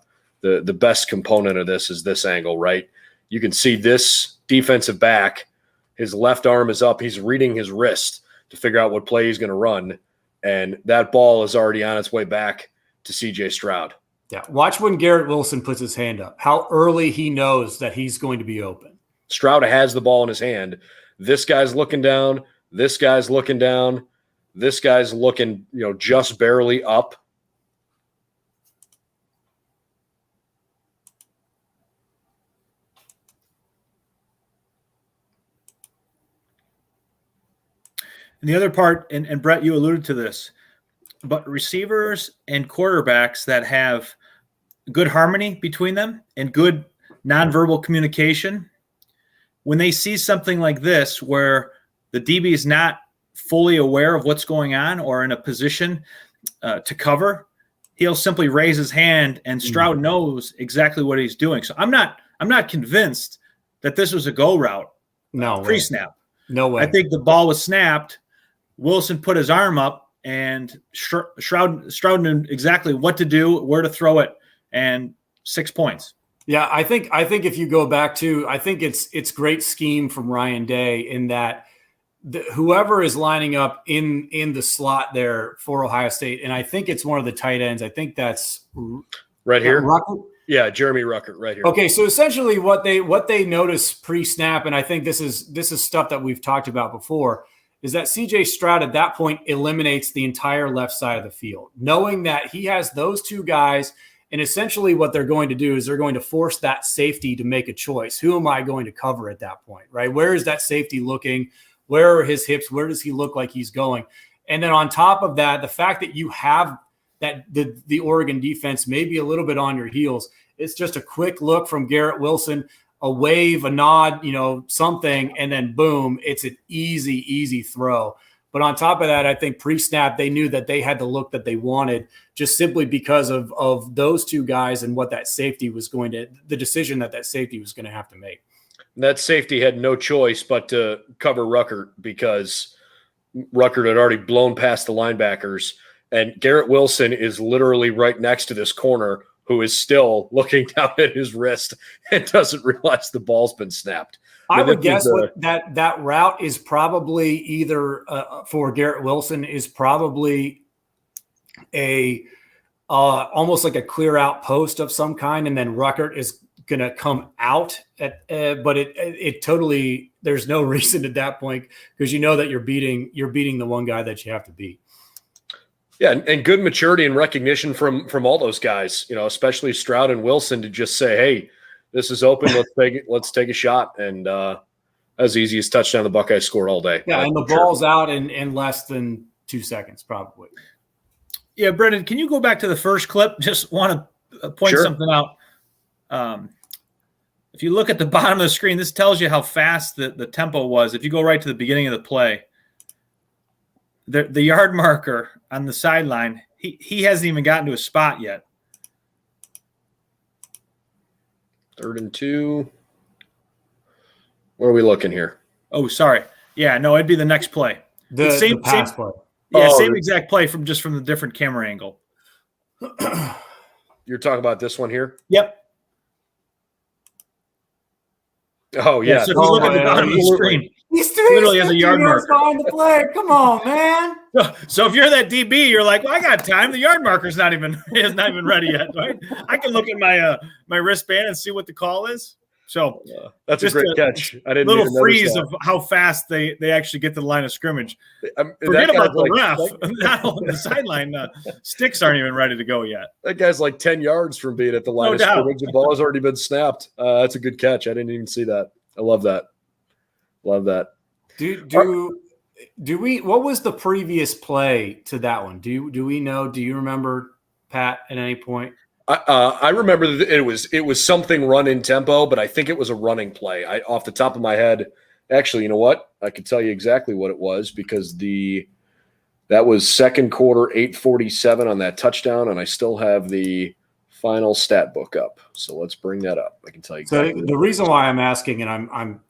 best component of this is this angle, right? You can see this defensive back, his left arm is up. He's reading his wrist to figure out what play he's going to run. And that ball is already on its way back to C.J. Stroud. Yeah. Watch when Garrett Wilson puts his hand up, how early he knows that he's going to be open. Stroud has the ball in his hand. This guy's looking down. This guy's looking down. This guy's looking, just barely up. And the other part, and Brett, you alluded to this, but receivers and quarterbacks that have good harmony between them and good nonverbal communication, when they see something like this where the DB is not fully aware of what's going on or in a position to cover, he'll simply raise his hand, and Stroud knows exactly what he's doing. So I'm not convinced that this was a go route. No pre-snap. No way. I think the ball was snapped. Wilson put his arm up, and Stroud knew exactly what to do, where to throw it, and 6 points. Yeah, I think if you go back to, I think it's great scheme from Ryan Day in that whoever is lining up in the slot there for Ohio State, and I think it's one of the tight ends. I think that's right here. Ruckert? Yeah, Jeremy Ruckert right here. Okay, so essentially what they notice pre-snap, and I think this is stuff that we've talked about before, is that CJ Stroud at that point eliminates the entire left side of the field, knowing that he has those two guys. And essentially what they're going to do is they're going to force that safety to make a choice. Who am I going to cover at that point, right? Where is that safety looking? Where are his hips? Where does he look like he's going? And then on top of that, the fact that you have that the Oregon defense maybe a little bit on your heels, it's just a quick look from Garrett Wilson, a wave, a nod, something, and then boom, it's an easy throw. But on top of that, I think pre-snap, they knew that they had the look that they wanted just simply because of those two guys and what that safety was the decision that safety was going to have to make. That safety had no choice but to cover Ruckert because Ruckert had already blown past the linebackers, and Garrett Wilson is literally right next to this corner who is still looking down at his wrist and doesn't realize the ball's been snapped. I would guess that route is probably either for Garrett Wilson is probably a almost like a clear out post of some kind, and then Ruckert is going to come out but it totally, there's no reason at that point because that you're beating the one guy that you have to beat. Yeah, and good maturity and recognition from all those guys, especially Stroud and Wilson to just say, hey, this is open. Let's take a shot. And as easy as touchdown the Buckeyes scored all day. Yeah, and the ball's out in less than 2 seconds, probably. Yeah, Brendan, can you go back to the first clip? Just want to point something out. If you look at the bottom of the screen, this tells you how fast the tempo was. If you go right to the beginning of the play, the yard marker on the sideline, he hasn't even gotten to a spot yet. 3rd and 2. Where are we looking here? Oh, sorry. Yeah, no, it'd be the next play. The pass play. Yeah, same exact play from the different camera angle. You're talking about this one here? Yep. Oh, yeah. So if you look at the bottom of the screen, he's literally has a yard marker behind the play. Come on, man. So if you're that DB, you're like, well, I got time. The yard marker's not even ready yet, right? I can look at my wristband and see what the call is. So that's a great catch. I didn't little even freeze that. Of how fast they actually get to the line of scrimmage. Forget about the ref. Not on the sideline. Sticks aren't even ready to go yet. That guy's like 10 yards from being at the line of scrimmage. The ball has already been snapped. That's a good catch. I didn't even see that. I love that. Love that. Do we? What was the previous play to that one? Do we know? Do you remember, Pat? At any point? I remember that it was something run in tempo, but I think it was a running play. Off the top of my head, actually, you know what? I could tell you exactly what it was because that was second quarter, 8:47 on that touchdown, and I still have the final stat book up. So let's bring that up. I can tell you. So the reason why I'm asking, and I'm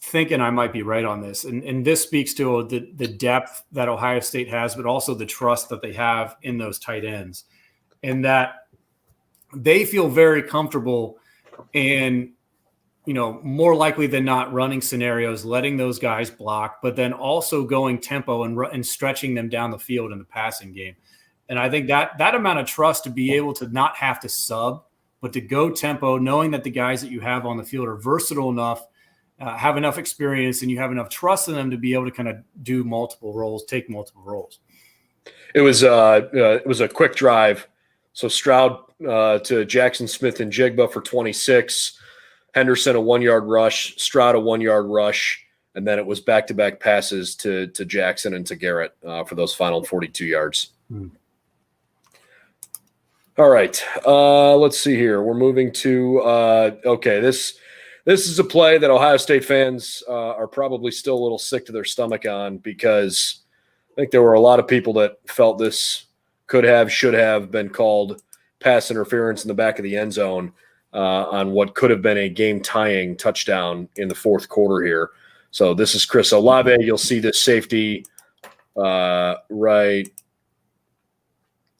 thinking I might be right on this, and this speaks to the depth that Ohio State has, but also the trust that they have in those tight ends, and that they feel very comfortable in, more likely than not running scenarios, letting those guys block, but then also going tempo and stretching them down the field in the passing game. And I think that amount of trust to be able to not have to sub, but to go tempo, knowing that the guys that you have on the field are versatile enough, have enough experience, and you have enough trust in them to be able to kind of do multiple roles, take multiple roles. It was a quick drive. So Stroud to Jackson Smith and Jigba for 26, Henderson a 1-yard rush, Stroud a 1-yard rush, and then it was back-to-back passes to Jackson and to Garrett for those final 42 yards. All right, let's see here. We're moving to okay. This is a play that Ohio State fans are probably still a little sick to their stomach on because I think there were a lot of people that felt this should have been called pass interference in the back of the end zone on what could have been a game-tying touchdown in the fourth quarter here. So this is Chris Olave. You'll see this safety right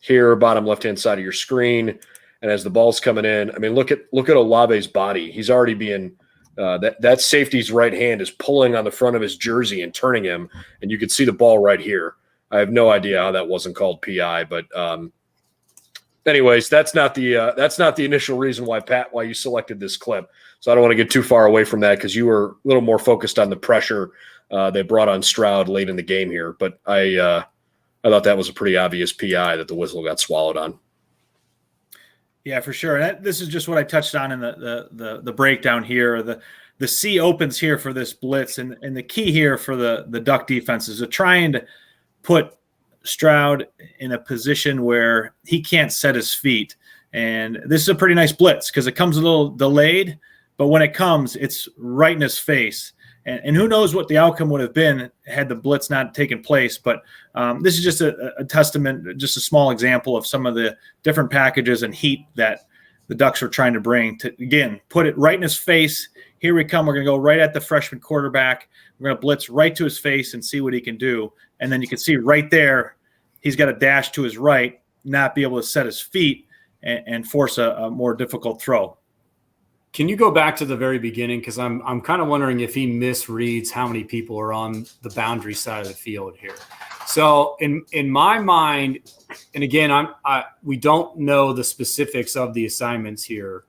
here, bottom left-hand side of your screen. And as the ball's coming in, I mean, look at Olave's body. He's already being that safety's right hand is pulling on the front of his jersey and turning him, and you can see the ball right here. I have no idea how that wasn't called PI, but anyways, that's not the initial reason why you selected this clip. So I don't want to get too far away from that because you were a little more focused on the pressure they brought on Stroud late in the game here. But I thought that was a pretty obvious PI that the whistle got swallowed on. Yeah, for sure. And this is just what I touched on in the breakdown here. The C opens here for this blitz, and the key here for the Duck defense is to try and put Stroud in a position where he can't set his feet. And this is a pretty nice blitz because it comes a little delayed, but when it comes, it's right in his face. And who knows what the outcome would have been had the blitz not taken place. But this is just a testament, just a small example of some of the different packages and heat that the Ducks were trying to bring to, again, put it right in his face. Here we come. We're going to go right at the freshman quarterback. We're going to blitz right to his face and see what he can do. And then you can see right there, he's got a dash to his right, not be able to set his feet and force a more difficult throw. Can you go back to the very beginning? Because I'm kind of wondering if he misreads how many people are on the boundary side of the field here. So in my mind, and again, we don't know the specifics of the assignments here.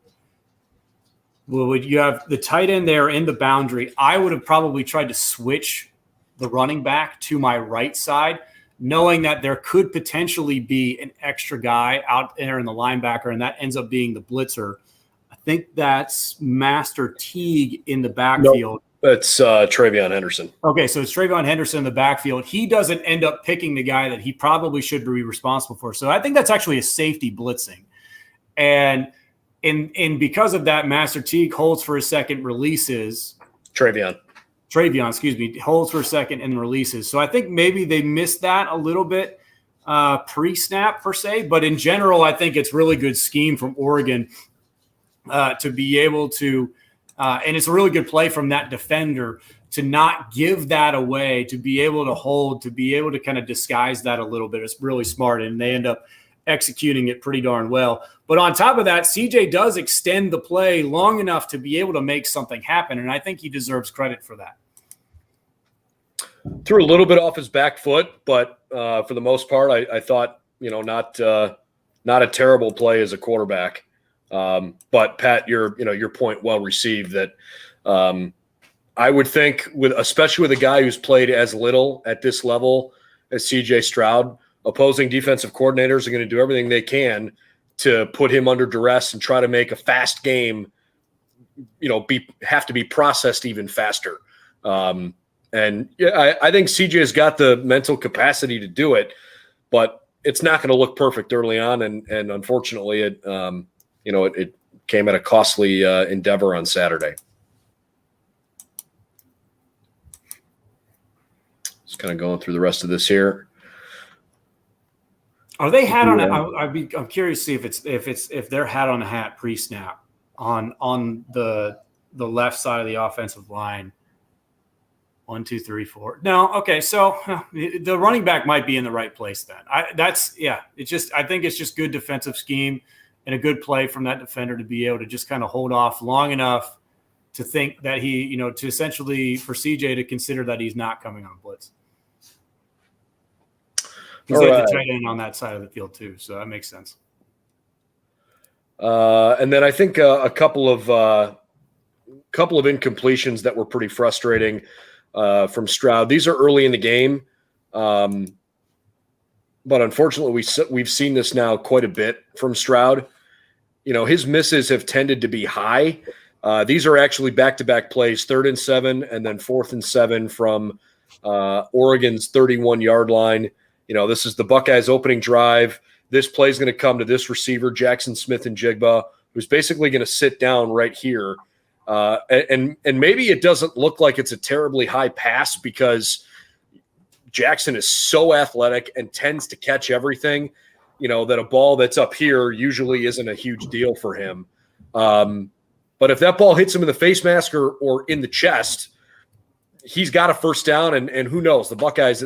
Well, you have the tight end there in the boundary. I would have probably tried to switch the running back to my right side, knowing that there could potentially be an extra guy out there in the linebacker, and that ends up being the blitzer. I think that's Master Teague in the backfield. Nope, it's Travion Henderson. Okay, so it's Travion Henderson in the backfield. He doesn't end up picking the guy that he probably should be responsible for. So I think that's actually a safety blitzing. And because of that, Master Teague holds for a second, releases. Travion, holds for a second and releases. So I think maybe they missed that a little bit pre-snap per se. But in general, I think it's really good scheme from Oregon to be able to, and it's a really good play from that defender to not give that away, to be able to hold, to be able to kind of disguise that a little bit. It's really smart, and they end up executing it pretty darn well. But on top of that, CJ does extend the play long enough to be able to make something happen, and I think he deserves credit for that. Threw a little bit off his back foot, but for the most part, I thought, not a terrible play as a quarterback. But Pat, your point well received that I would think especially with a guy who's played as little at this level as CJ Stroud, opposing defensive coordinators are going to do everything they can to put him under duress and try to make a fast game, have to be processed even faster. And yeah, I think CJ has got the mental capacity to do it, but it's not going to look perfect early on. And unfortunately it came at a costly endeavor on Saturday. Just kind of going through the rest of this here. Are they hat on? I'm curious to see if they're hat on a hat pre-snap on the left side of the offensive line. 1, 2, 3, 4. No, okay. So the running back might be in the right place then. I think it's just good defensive scheme and a good play from that defender to be able to just kind of hold off long enough to think that he, to essentially for CJ to consider that he's not coming on blitz. He's the tight end on that side of the field too, so that makes sense. And then I think a couple of incompletions that were pretty frustrating from Stroud. These are early in the game, but unfortunately we've seen this now quite a bit from Stroud. His misses have tended to be high. These are actually back-to-back plays, 3rd and 7, and then 4th and 7 from Oregon's 31-yard line. This is the Buckeyes opening drive. This play is going to come to this receiver, Jackson Smith-Njigba, who's basically going to sit down right here. And maybe it doesn't look like it's a terribly high pass because Jackson is so athletic and tends to catch everything, that a ball that's up here usually isn't a huge deal for him. But if that ball hits him in the face mask or in the chest, he's got a first down, and who knows, the Buckeyes,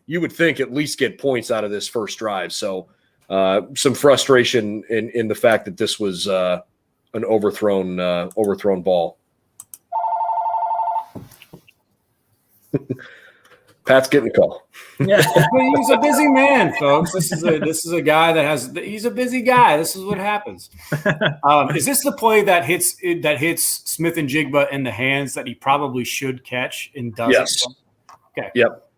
you would think, at least get points out of this first drive. So some frustration in the fact that this was an overthrown ball. Pat's getting a call. Yeah, he's a busy man, folks. This is a guy he's a busy guy. This is what happens. Is this the play that hits Smith and Jigba in the hands that he probably should catch and doesn't? Yes. Okay. Yep.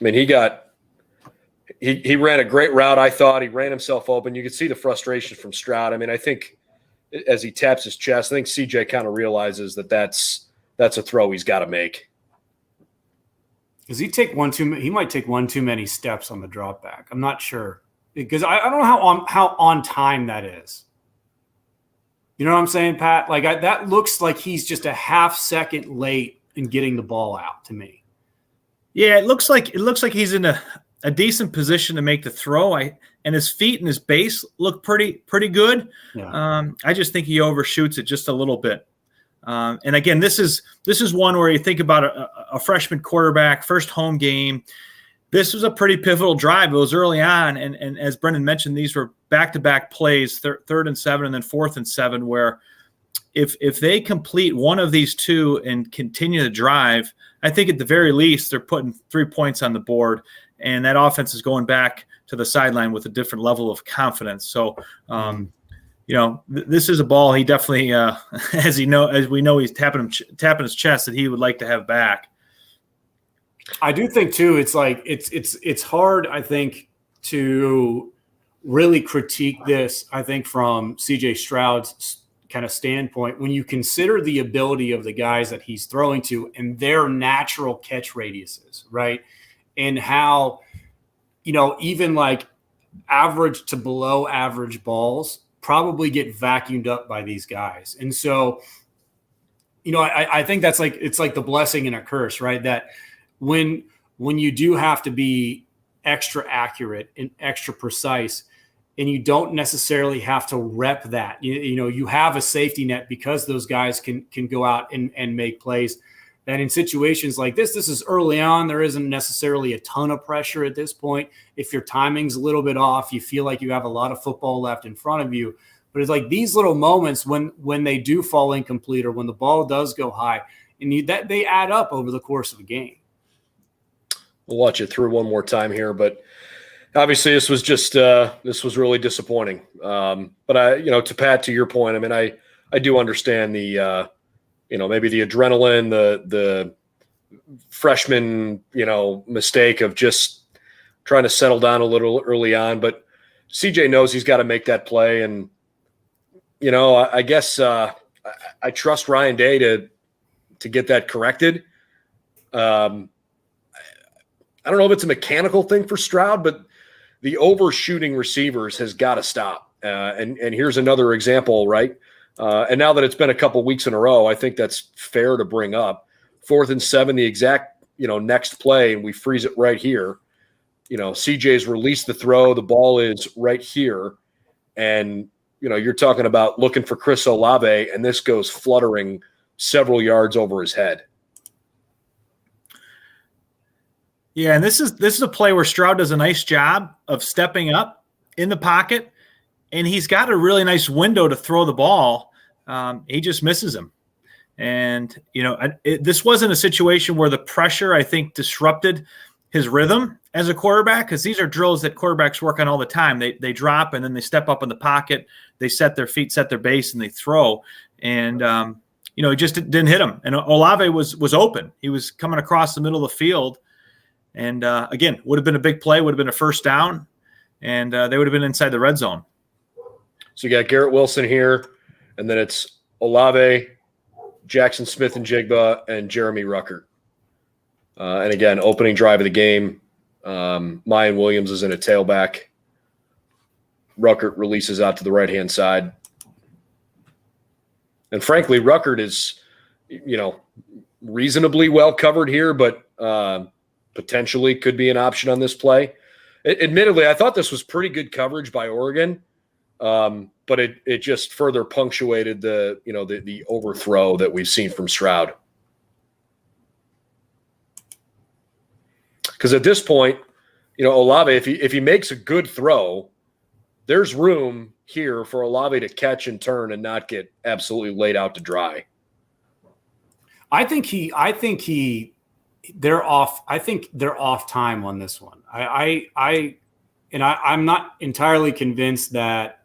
I mean, he ran a great route. I thought he ran himself open. You could see the frustration from Stroud. I mean, I think as he taps his chest, I think CJ kind of realizes that's a throw he's got to make. Does he take one too? He might take one too many steps on the drop back. I'm not sure because I don't know how on time that is. You know what I'm saying, Pat? Like that looks like he's just a half second late in getting the ball out to me. Yeah, it looks like he's in a decent position to make the throw. And his feet and his base look pretty good. Yeah. I just think he overshoots it just a little bit. And again, this is one where you think about a freshman quarterback, first home game. This was a pretty pivotal drive. It was early on, and as Brendan mentioned, these were back-to-back plays, 3rd and 7, and then 4th and 7, where if they complete one of these two and continue to drive, I think at the very least they're putting 3 points on the board, and that offense is going back to the sideline with a different level of confidence. So, this is a ball he definitely, as we know, he's tapping his chest that he would like to have back. I do think too. It's like it's hard. I think to really critique this. I think from CJ Stroud's kind of standpoint, when you consider the ability of the guys that he's throwing to and their natural catch radiuses, right? And how, even like average to below average balls probably get vacuumed up by these guys. And so, I think that's it's like the blessing and a curse, right? That when you do have to be extra accurate and extra precise, and you don't necessarily have to rep that, you have a safety net because those guys can go out and make plays. That in situations like this is early on. There isn't necessarily a ton of pressure at this point. If your timing's a little bit off, you feel like you have a lot of football left in front of you. But it's like these little moments when they do fall incomplete or when the ball does go high, and that they add up over the course of a game. We'll watch it through one more time here, but obviously this was just this was really disappointing. But to Pat, to your point, I mean, I do understand the maybe the adrenaline, the freshman mistake of just trying to settle down a little early on. But CJ knows he's got to make that play, and I guess I trust Ryan Day to get that corrected. I don't know if it's a mechanical thing for Stroud, but the overshooting receivers has got to stop. And here's another example, right? And now that it's been a couple weeks in a row, I think that's fair to bring up. 4th and 7, the exact next play, and we freeze it right here. CJ's released the throw. The ball is right here, and you're talking about looking for Chris Olave, and this goes fluttering several yards over his head. Yeah, and this is a play where Stroud does a nice job of stepping up in the pocket, and he's got a really nice window to throw the ball. He just misses him. And, this wasn't a situation where the pressure, I think, disrupted his rhythm as a quarterback, because these are drills that quarterbacks work on all the time. They drop, and then they step up in the pocket, they set their feet, set their base, and they throw. And, he just didn't hit him. And Olave was open. He was coming across the middle of the field. And, again, would have been a big play, would have been a first down, and they would have been inside the red zone. So you got Garrett Wilson here, and then it's Olave, Jackson Smith and Jigba, and Jeremy Ruckert. And, again, opening drive of the game, Mayan Williams is in a tailback. Ruckert releases out to the right-hand side. And, frankly, Ruckert is, reasonably well covered here, but potentially could be an option on this play. Admittedly, I thought this was pretty good coverage by Oregon, but it just further punctuated the overthrow that we've seen from Stroud. Because at this point, Olave, if he makes a good throw, there's room here for Olave to catch and turn and not get absolutely laid out to dry. I think they're off time on this one. I'm not entirely convinced that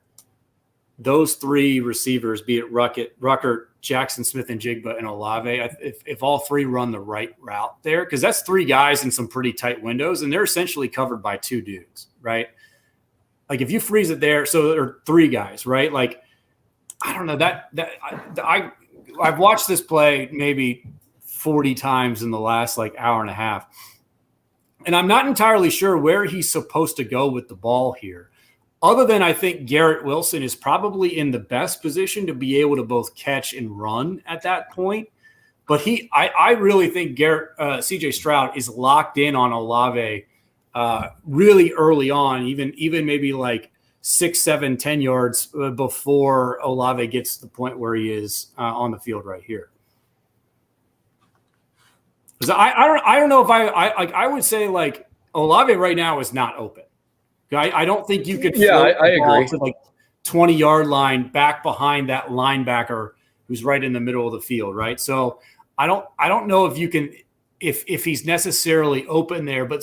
those three receivers, be it Ruckert, Jackson Smith and Jigba, and Olave, if all three run the right route there, because that's three guys in some pretty tight windows, and they're essentially covered by two dudes, right? Like if you freeze it there, so there are three guys, right? Like, I don't know I've watched this play maybe 40 times in the last like hour and a half, and I'm not entirely sure where he's supposed to go with the ball here. Other than I think Garrett Wilson is probably in the best position to be able to both catch and run at that point. But I really think CJ Stroud is locked in on Olave really early on, even maybe like 6, 7, 10 yards before Olave gets to the point where he is on the field right here. Because I don't know if I would say like Olave right now is not open. I don't think you could I agree to like 20-yard line back behind that linebacker who's right in the middle of the field, right? So I don't know if you can if he's necessarily open there, but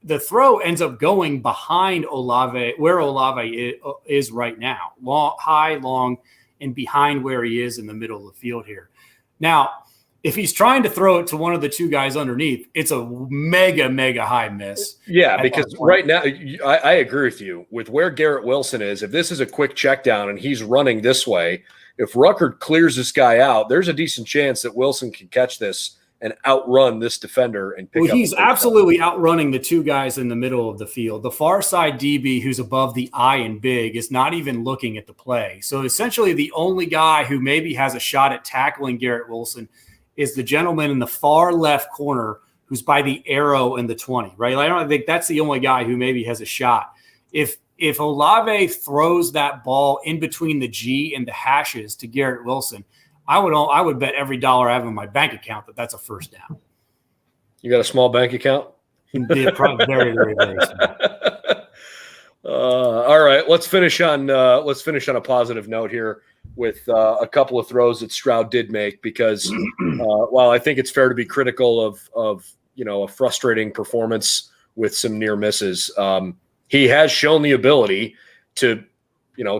the throw ends up going behind Olave, where Olave is right now, high, long, and behind where he is in the middle of the field here. Now, if he's trying to throw it to one of the two guys underneath, it's a mega, mega high miss. Yeah, because right now, I agree with you. With where Garrett Wilson is, if this is a quick check down and he's running this way, if Ruckert clears this guy out, there's a decent chance that Wilson can catch this and outrun this defender and pick up. He's absolutely outrunning the two guys in the middle of the field. The far side DB who's above the eye and big is not even looking at the play. So essentially the only guy who maybe has a shot at tackling Garrett Wilson is the gentleman in the far left corner who's by the arrow in the 20, right? I don't think that's the only guy who maybe has a shot. If Olave throws that ball in between the G and the hashes to Garrett Wilson, I would bet every dollar I have in my bank account that that's a first down. You got a small bank account? Probably very, very, very small. All right, let's finish on a positive note here with a couple of throws that Stroud did make, because while I think it's fair to be critical of a frustrating performance with some near misses, he has shown the ability to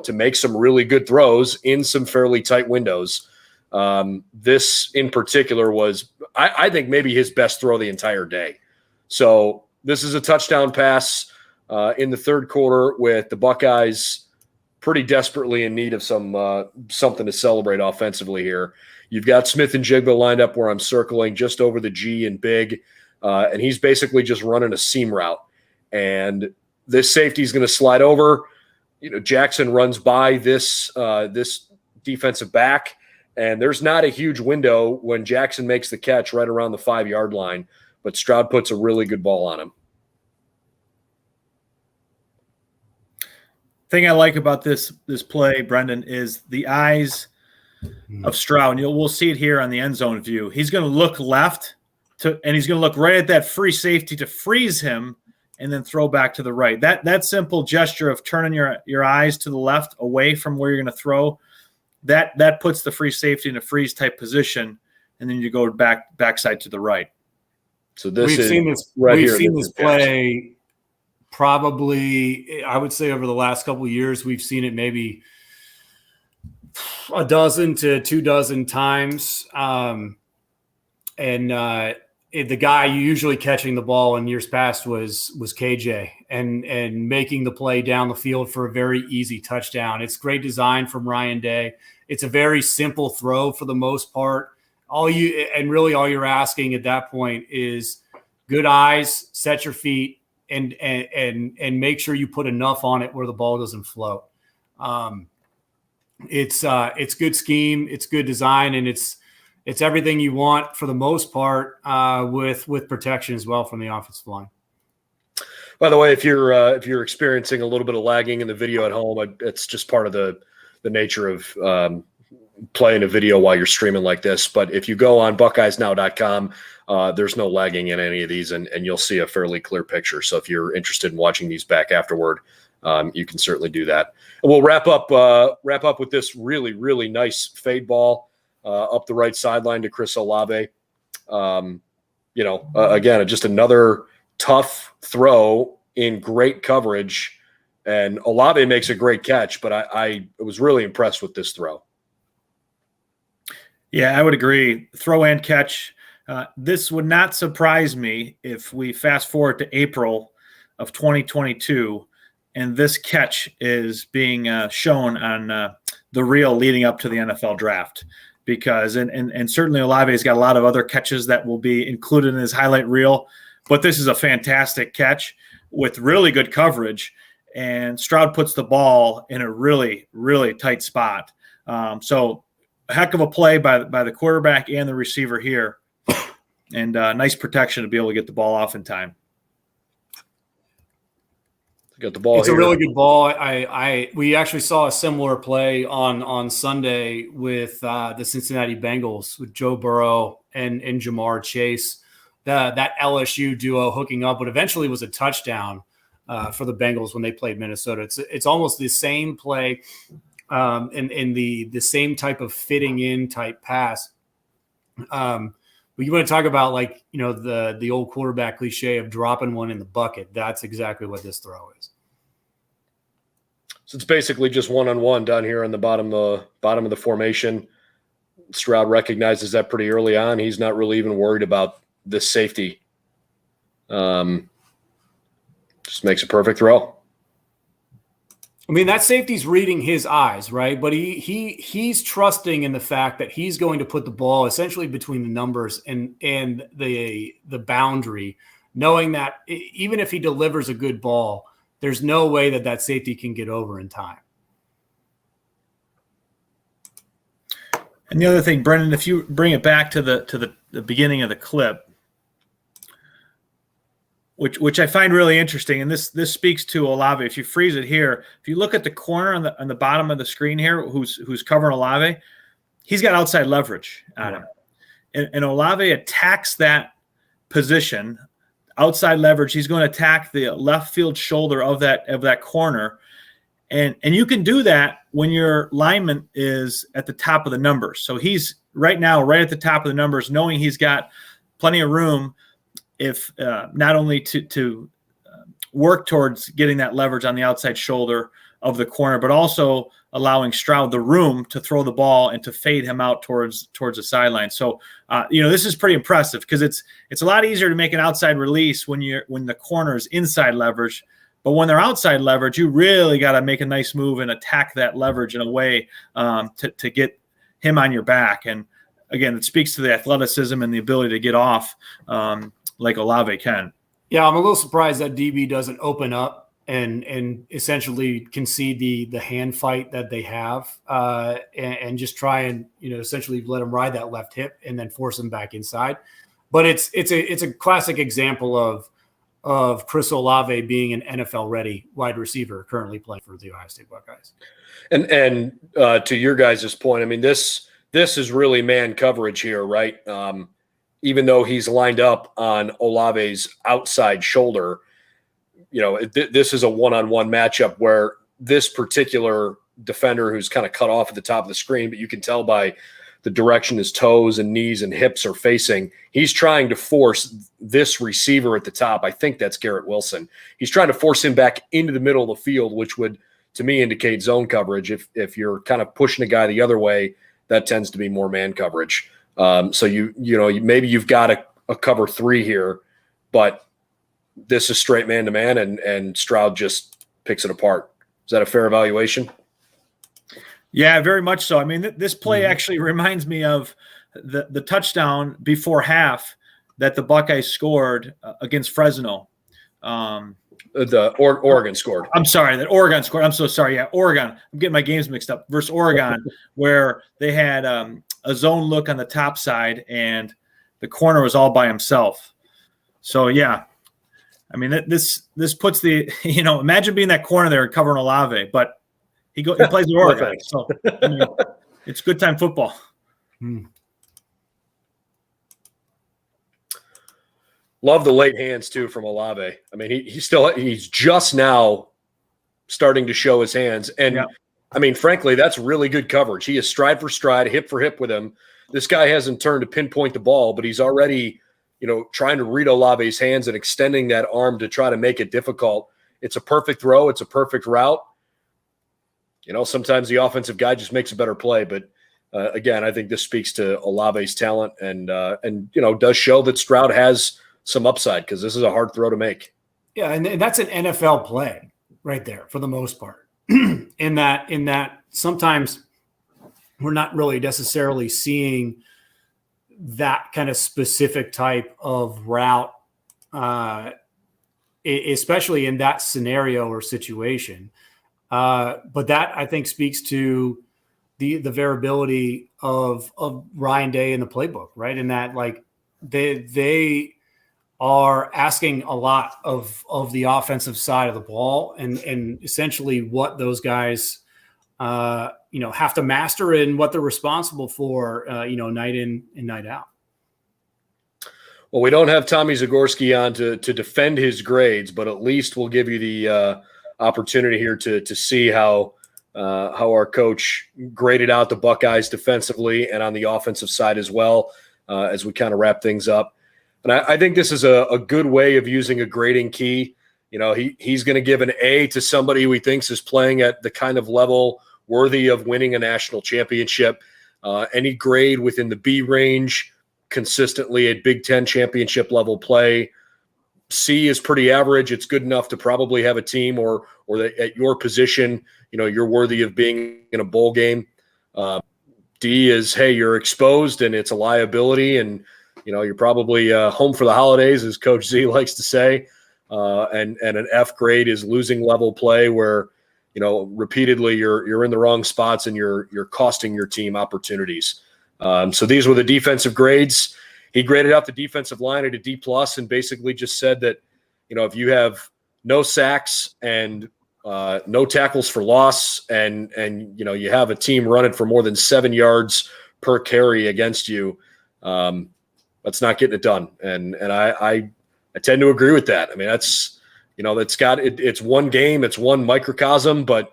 make some really good throws in some fairly tight windows. This in particular was, I think, maybe his best throw the entire day. So this is a touchdown pass in the third quarter with the Buckeyes pretty desperately in need of something to celebrate offensively here. You've got Smith and Jigba lined up where I'm circling just over the G and big, and he's basically just running a seam route. And this safety is going to slide over. Jackson runs by this defensive back, and there's not a huge window when Jackson makes the catch right around the 5-yard line, but Stroud puts a really good ball on him. Thing I like about this play, Brendan, is the eyes of Stroud. We'll see it here on the end zone view. He's going to look left and he's going to look right at that free safety to freeze him and then throw back to the right. That simple gesture of turning your eyes to the left away from where you're going to throw, that puts the free safety in a freeze type position, and then you go backside to the right. So we've seen this play probably, I would say, over the last couple of years. We've seen it maybe a dozen to 24 times. The guy usually catching the ball in years past was KJ and making the play down the field for a very easy touchdown. It's great design from Ryan Day. It's a very simple throw for the most part. All you're asking at that point is good eyes, set your feet, and make sure you put enough on it where the ball doesn't float. It's good scheme, it's good design, and it's everything you want for the most part, with protection as well from the offensive line. By the way, if you're experiencing a little bit of lagging in the video at home, it's just part of the nature of playing a video while you're streaming like this. But if you go on BuckeyesNow.com, there's no lagging in any of these, and you'll see a fairly clear picture. So if you're interested in watching these back afterward, you can certainly do that. And we'll wrap up with this really, really nice fade ball up the right sideline to Chris Olave. Again, just another tough throw in great coverage, and Olave makes a great catch, but I was really impressed with this throw. Yeah, I would agree. Throw and catch. This would not surprise me if we fast forward to April of 2022 and this catch is being shown on the reel leading up to the NFL draft. Because and certainly Olave's got a lot of other catches that will be included in his highlight reel, but this is a fantastic catch with really good coverage, and Stroud puts the ball in a really, really tight spot. So a heck of a play by the quarterback and the receiver here, and nice protection to be able to get the ball off in time. Got the ball. It's here. a really good ball. We actually saw a similar play on Sunday with the Cincinnati Bengals with Joe Burrow and Jamar Chase. That LSU duo hooking up, but eventually was a touchdown for the Bengals when they played Minnesota. It's almost the same play in the same type of fitting in type pass. But you want to talk about the old quarterback cliche of dropping one in the bucket. That's exactly what this throw is. So it's basically just one-on-one down here on the bottom of the formation. Stroud recognizes that pretty early on. He's not really even worried about this safety. Just makes a perfect throw. I mean, that safety's reading his eyes, right? But he's trusting in the fact that he's going to put the ball essentially between the numbers and the boundary, knowing that even if he delivers a good ball, there's no way that safety can get over in time. And the other thing, Brendan, if you bring it back to the beginning of the clip, which I find really interesting, and this speaks to Olave. If you freeze it here, if you look at the corner on the bottom of the screen here, who's covering Olave, he's got outside leverage on him, and Olave attacks that position, outside leverage. He's going to attack the left field shoulder of that corner, and you can do that when your lineman is at the top of the numbers. So he's right now right at the top of the numbers, knowing he's got plenty of room. If not only to work towards getting that leverage on the outside shoulder of the corner, but also allowing Stroud the room to throw the ball and to fade him out towards the sideline. So, this is pretty impressive because it's a lot easier to make an outside release when the corner is inside leverage. But when they're outside leverage, you really got to make a nice move and attack that leverage in a way to get him on your back. And again, it speaks to the athleticism and the ability to get off like Olave can. Yeah, I'm a little surprised that DB doesn't open up and essentially concede the hand fight that they have and just try and essentially let him ride that left hip and then force him back inside. But it's a classic example of Chris Olave being an NFL ready wide receiver currently playing for the Ohio State Buckeyes. And to your guys' point, I mean this is really man coverage here, right? Even though he's lined up on Olave's outside shoulder, this is a one-on-one matchup where this particular defender who's kind of cut off at the top of the screen, but you can tell by the direction his toes and knees and hips are facing, he's trying to force this receiver at the top. I think that's Garrett Wilson. He's trying to force him back into the middle of the field, which would, to me, indicate zone coverage. If you're kind of pushing a guy the other way, that tends to be more man coverage. So maybe you've got a cover three here, but this is straight man to man, and Stroud just picks it apart. Is that a fair evaluation? Yeah, very much so. I mean, this play actually reminds me of the touchdown before half that the Buckeyes scored against Fresno. Oregon scored. I'm sorry, that Oregon scored. I'm so sorry. Yeah, Oregon. I'm getting my games mixed up. Versus Oregon, where they had a zone look on the top side, and the corner was all by himself. So yeah, I mean this puts the imagine being that corner there covering Olave, but he plays with Oregon, so it's good time football. Love the late hands too from Olave. I mean he's just now starting to show his hands. And Yeah. I mean, frankly, that's really good coverage. He is stride for stride, hip for hip with him. This guy hasn't turned to pinpoint the ball, but he's already, trying to read Olave's hands and extending that arm to try to make it difficult. It's a perfect throw. It's a perfect route. Sometimes the offensive guy just makes a better play. But again, I think this speaks to Olave's talent and does show that Stroud has some upside because this is a hard throw to make. Yeah, and that's an NFL play right there for the most part. in that sometimes we're not really necessarily seeing that kind of specific type of route, especially in that scenario or situation. But that I think speaks to the variability of Ryan Day in the playbook, right? In that, like, they are asking a lot of the offensive side of the ball, and essentially what those guys have to master and what they're responsible for, night in and night out. Well, we don't have Tommy Zagorski on to defend his grades, but at least we'll give you the opportunity here to see how our coach graded out the Buckeyes defensively and on the offensive side as well, as we kind of wrap things up. And I think this is a good way of using a grading key. He's going to give an A to somebody who he thinks is playing at the kind of level worthy of winning a national championship. Any grade within the B range, consistently at Big Ten championship level play. C is pretty average. It's good enough to probably have a team or at your position, you're worthy of being in a bowl game. D is, hey, you're exposed and it's a liability, and you're probably home for the holidays, as Coach Z likes to say. And an F grade is losing level play where, repeatedly you're in the wrong spots and you're costing your team opportunities. So these were the defensive grades. He graded out the defensive line at a D+ and basically just said that, if you have no sacks and no tackles for loss and you have a team running for more than 7 yards per carry against you, that's not getting it done. And I tend to agree with that. I mean, that's, it's one game, it's one microcosm, but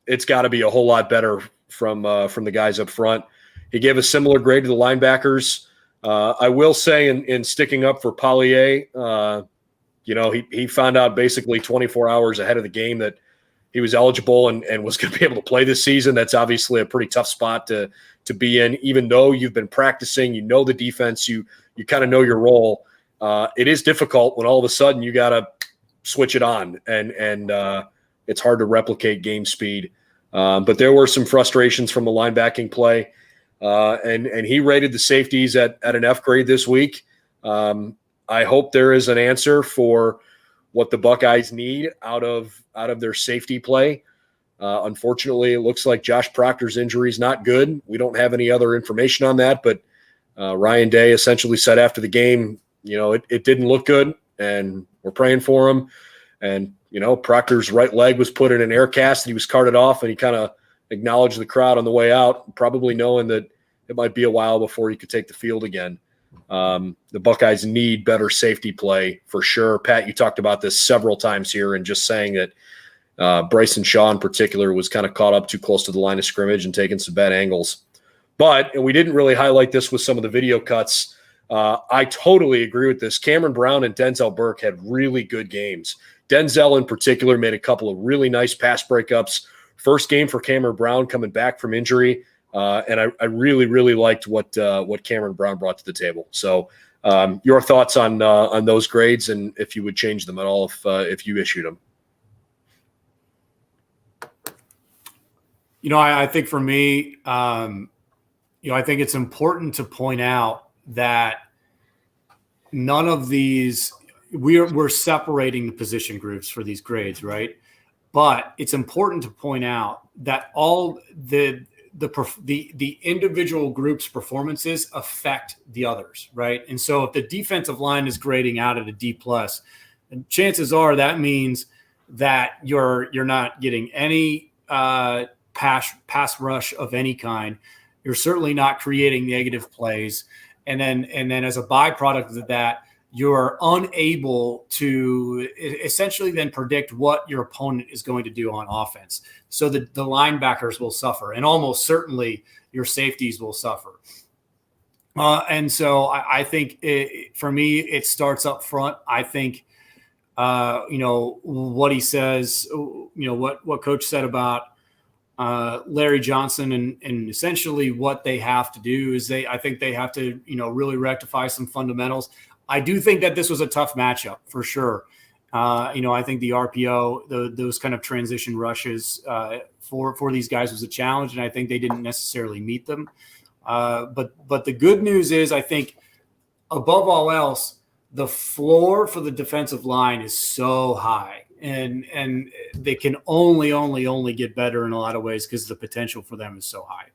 it's got to be a whole lot better from the guys up front. He gave a similar grade to the linebackers. I will say in sticking up for Pollier, he found out basically 24 hours ahead of the game that he was eligible and was going to be able to play this season. That's obviously a pretty tough spot to be in, even though you've been practicing, the defense, you kind of know your role. It is difficult when all of a sudden you got to switch it on and it's hard to replicate game speed. But there were some frustrations from the linebacking play. And he rated the safeties at an F grade this week. I hope there is an answer for what the Buckeyes need out of their safety play. Unfortunately, it looks like Josh Proctor's injury is not good. We don't have any other information on that, but Ryan Day essentially said after the game, it didn't look good, and we're praying for him. And, Proctor's right leg was put in an air cast and he was carted off, and he kind of acknowledged the crowd on the way out, probably knowing that it might be a while before he could take the field again. The Buckeyes need better safety play for sure. Pat, you talked about this several times here, and just saying that Bryson Shaw in particular was kind of caught up too close to the line of scrimmage and taking some bad angles. And we didn't really highlight this with some of the video cuts. I totally agree with this. Cameron Brown and Denzel Burke had really good games. Denzel in particular made a couple of really nice pass breakups. First game for Cameron Brown coming back from injury. And I really, really liked what Cameron Brown brought to the table. So your thoughts on those grades, and if you would change them at all if you issued them. I think for me, I think it's important to point out that none of these we're separating the position groups for these grades, right? But it's important to point out that all the individual group's performances affect the others, right? And so if the defensive line is grading out at a D+, and chances are that means that you're not getting any pass rush of any kind. You're certainly not creating negative plays. And then as a byproduct of that, you're unable to essentially then predict what your opponent is going to do on offense. So the linebackers will suffer, and almost certainly your safeties will suffer. And so I think for me, it starts up front. I think, what he says, what Coach said about Larry Johnson and essentially what they have to do is I think they have to, really rectify some fundamentals. I do think that this was a tough matchup for sure. I think the RPO, those kind of transition rushes for these guys was a challenge, and I think they didn't necessarily meet them. But the good news is, I think, above all else, the floor for the defensive line is so high, and they can only get better in a lot of ways because the potential for them is so high.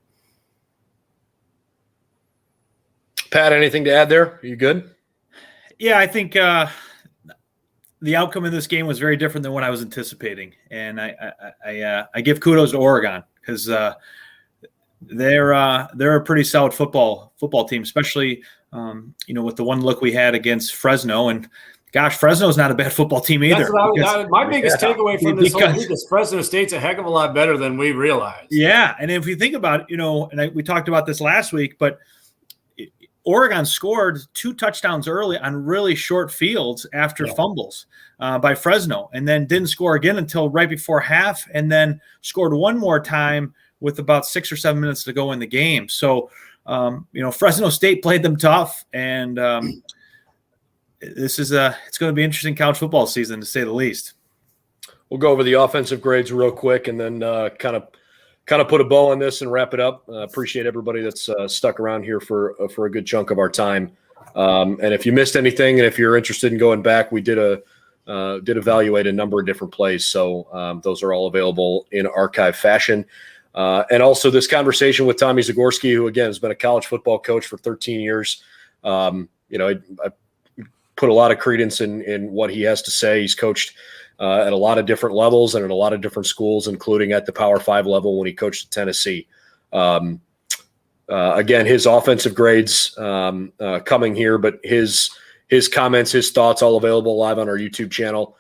Pat, anything to add there? Are you good? Yeah, I think the outcome of this game was very different than what I was anticipating, and I give kudos to Oregon because they're a pretty solid football team, especially with the one look we had against Fresno. And gosh, Fresno's not a bad football team either. My biggest takeaway from this whole week is Fresno State's a heck of a lot better than we realized. Yeah, and if you think about it, we talked about this last week, but Oregon scored 2 touchdowns early on really short fields after fumbles by Fresno, and then didn't score again until right before half, and then scored one more time with about 6 or 7 minutes to go in the game. So, Fresno State played them tough, and it's going to be an interesting college football season, to say the least. We'll go over the offensive grades real quick, and then kind of put a bow on this and wrap it up. Appreciate everybody that's stuck around here for a good chunk of our time. And if you missed anything, and if you're interested in going back, we did evaluate a number of different plays. So those are all available in archive fashion. And also this conversation with Tommy Zagorski, who again has been a college football coach for 13 years. I put a lot of credence in what he has to say. He's coached at a lot of different levels and at a lot of different schools, including at the Power 5 level when he coached at Tennessee. Again, his offensive grades coming here, but his comments, his thoughts, all available live on our YouTube channel.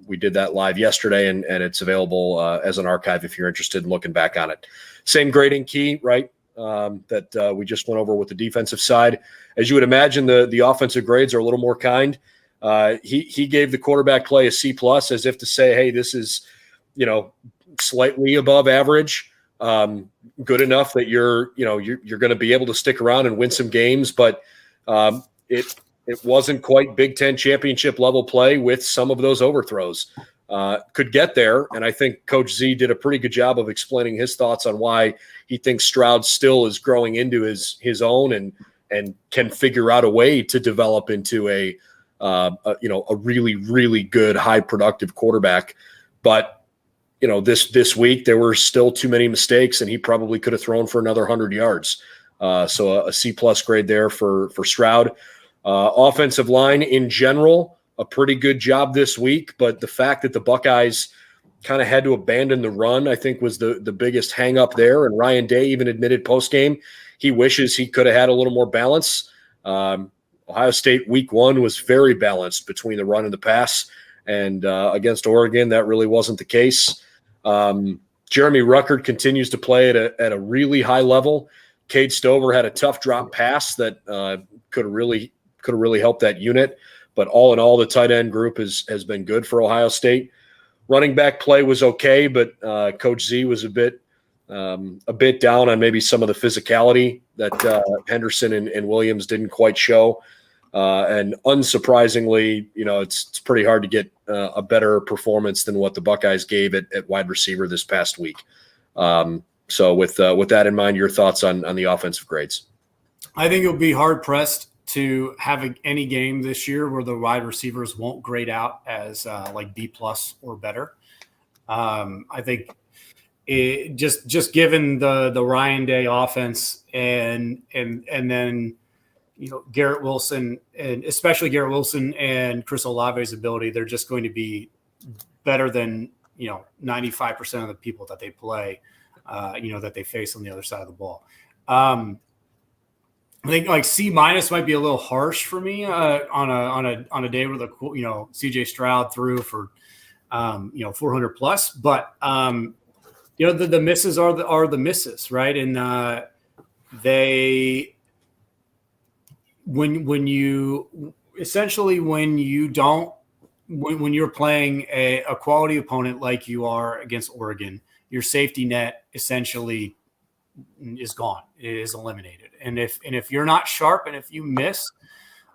We did that live yesterday, and it's available as an archive if you're interested in looking back on it. Same grading key, right, that we just went over with the defensive side. As you would imagine, the offensive grades are a little more kind. He gave the quarterback play a C+, as if to say, hey, this is, slightly above average, good enough that you're going to be able to stick around and win some games. But it wasn't quite Big Ten championship level play with some of those overthrows. Could get there, and I think Coach Z did a pretty good job of explaining his thoughts on why he thinks Stroud still is growing into his own and can figure out a way to develop into a really, really good, high productive quarterback. But, this week there were still too many mistakes, and he probably could have thrown for another 100 yards. So a C+ grade there for Stroud. Offensive line in general, a pretty good job this week, but the fact that the Buckeyes kind of had to abandon the run, I think, was the biggest hang up there. And Ryan Day even admitted post-game he wishes he could have had a little more balance. Ohio State week 1 was very balanced between the run and the pass, and against Oregon, that really wasn't the case. Jeremy Ruckert continues to play at a really high level. Cade Stover had a tough drop pass that could have really helped that unit. But all in all, the tight end group has been good for Ohio State. Running back play was okay, but Coach Z was a bit down on maybe some of the physicality that Henderson and Williams didn't quite show. And unsurprisingly, it's pretty hard to get a better performance than what the Buckeyes gave at wide receiver this past week. So with that in mind, your thoughts on the offensive grades? I think it'll be hard pressed to have any game this year where the wide receivers won't grade out as like B+ or better. I think just given the Ryan Day offense and then Garrett Wilson, and especially Garrett Wilson and Chris Olave's ability, they're just going to be better than 95% of the people that they play, that they face on the other side of the ball. I think like C- might be a little harsh for me on a day where CJ Stroud threw for 400 plus, but the misses are the misses, right? And when you're playing a quality opponent like you are against Oregon, your safety net essentially is gone. It is eliminated. And if you're not sharp, and if you miss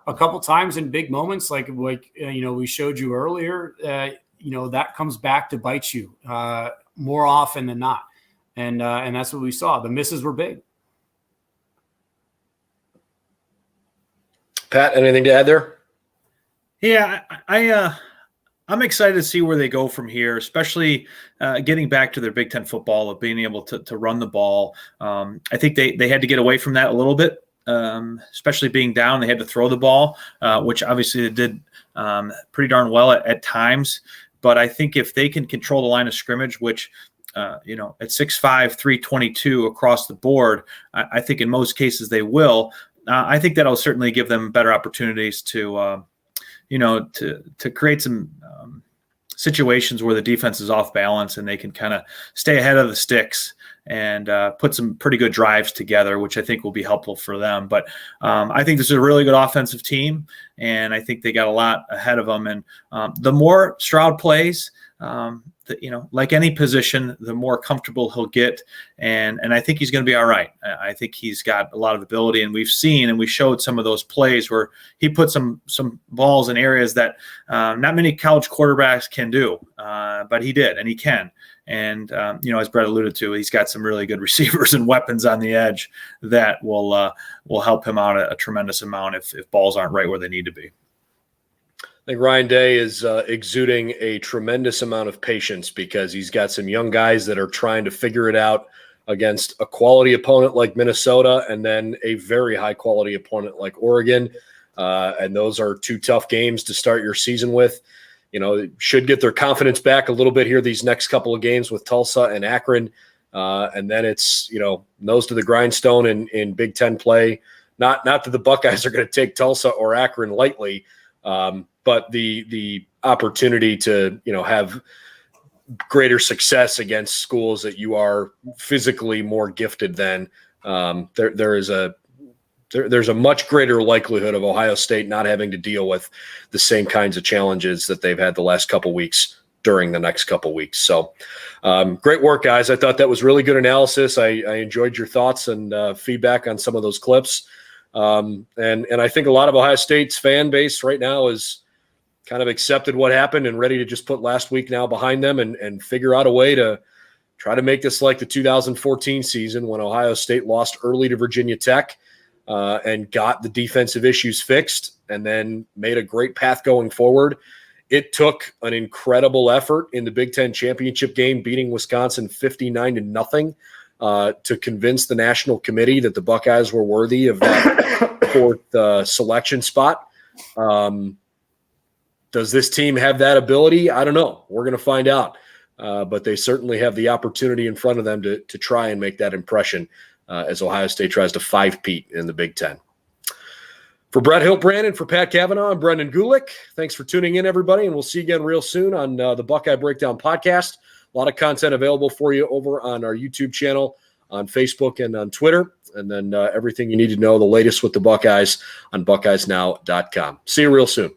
a couple times in big moments, like we showed you earlier, that comes back to bite you more often than not. And that's what we saw. The misses were big. Pat, anything to add there? Yeah, I'm excited to see where they go from here, especially getting back to their Big Ten football of being able to run the ball. I think they had to get away from that a little bit, especially being down. They had to throw the ball, which obviously they did pretty darn well at times. But I think if they can control the line of scrimmage, which at 6'5", 322 across the board, I think in most cases they will. I think that'll certainly give them better opportunities to create some situations where the defense is off balance and they can kind of stay ahead of the sticks and put some pretty good drives together, which I think will be helpful for them. But I think this is a really good offensive team, and I think they got a lot ahead of them. And the more Stroud plays, like any position, the more comfortable he'll get. And I think he's going to be all right. I think he's got a lot of ability, and we've seen, and we showed some of those plays where he put some balls in areas that not many college quarterbacks can do, but he did, and he can. And, as Brett alluded to, he's got some really good receivers and weapons on the edge that will help him out a tremendous amount if balls aren't right where they need to be. I think Ryan Day is exuding a tremendous amount of patience because he's got some young guys that are trying to figure it out against a quality opponent like Minnesota and then a very high-quality opponent like Oregon. And those are two tough games to start your season with. Should get their confidence back a little bit here these next couple of games with Tulsa and Akron. And then it's, nose to the grindstone in Big Ten play. Not that the Buckeyes are going to take Tulsa or Akron lightly, but the opportunity to, have greater success against schools that you are physically more gifted than, there's a much greater likelihood of Ohio State not having to deal with the same kinds of challenges that they've had the last couple weeks during the next couple weeks. So great work, guys. I thought that was really good analysis. I enjoyed your thoughts and feedback on some of those clips. And I think a lot of Ohio State's fan base right now is kind of accepted what happened and ready to just put last week now behind them and figure out a way to try to make this like the 2014 season when Ohio State lost early to Virginia Tech and got the defensive issues fixed and then made a great path going forward. It took an incredible effort in the Big Ten championship game, beating Wisconsin 59-0. To convince the national committee that the Buckeyes were worthy of that fourth selection spot. Does this team have that ability? I don't know. We're going to find out. But they certainly have the opportunity in front of them to try and make that impression as Ohio State tries to five-peat in the Big Ten. For Brett Hiltbrand and for Pat Cavanaugh and Brendan Gulick, thanks for tuning in, everybody, and we'll see you again real soon on the Buckeye Breakdown podcast. A lot of content available for you over on our YouTube channel, on Facebook, and on Twitter. And then everything you need to know, the latest with the Buckeyes on BuckeyesNow.com. See you real soon.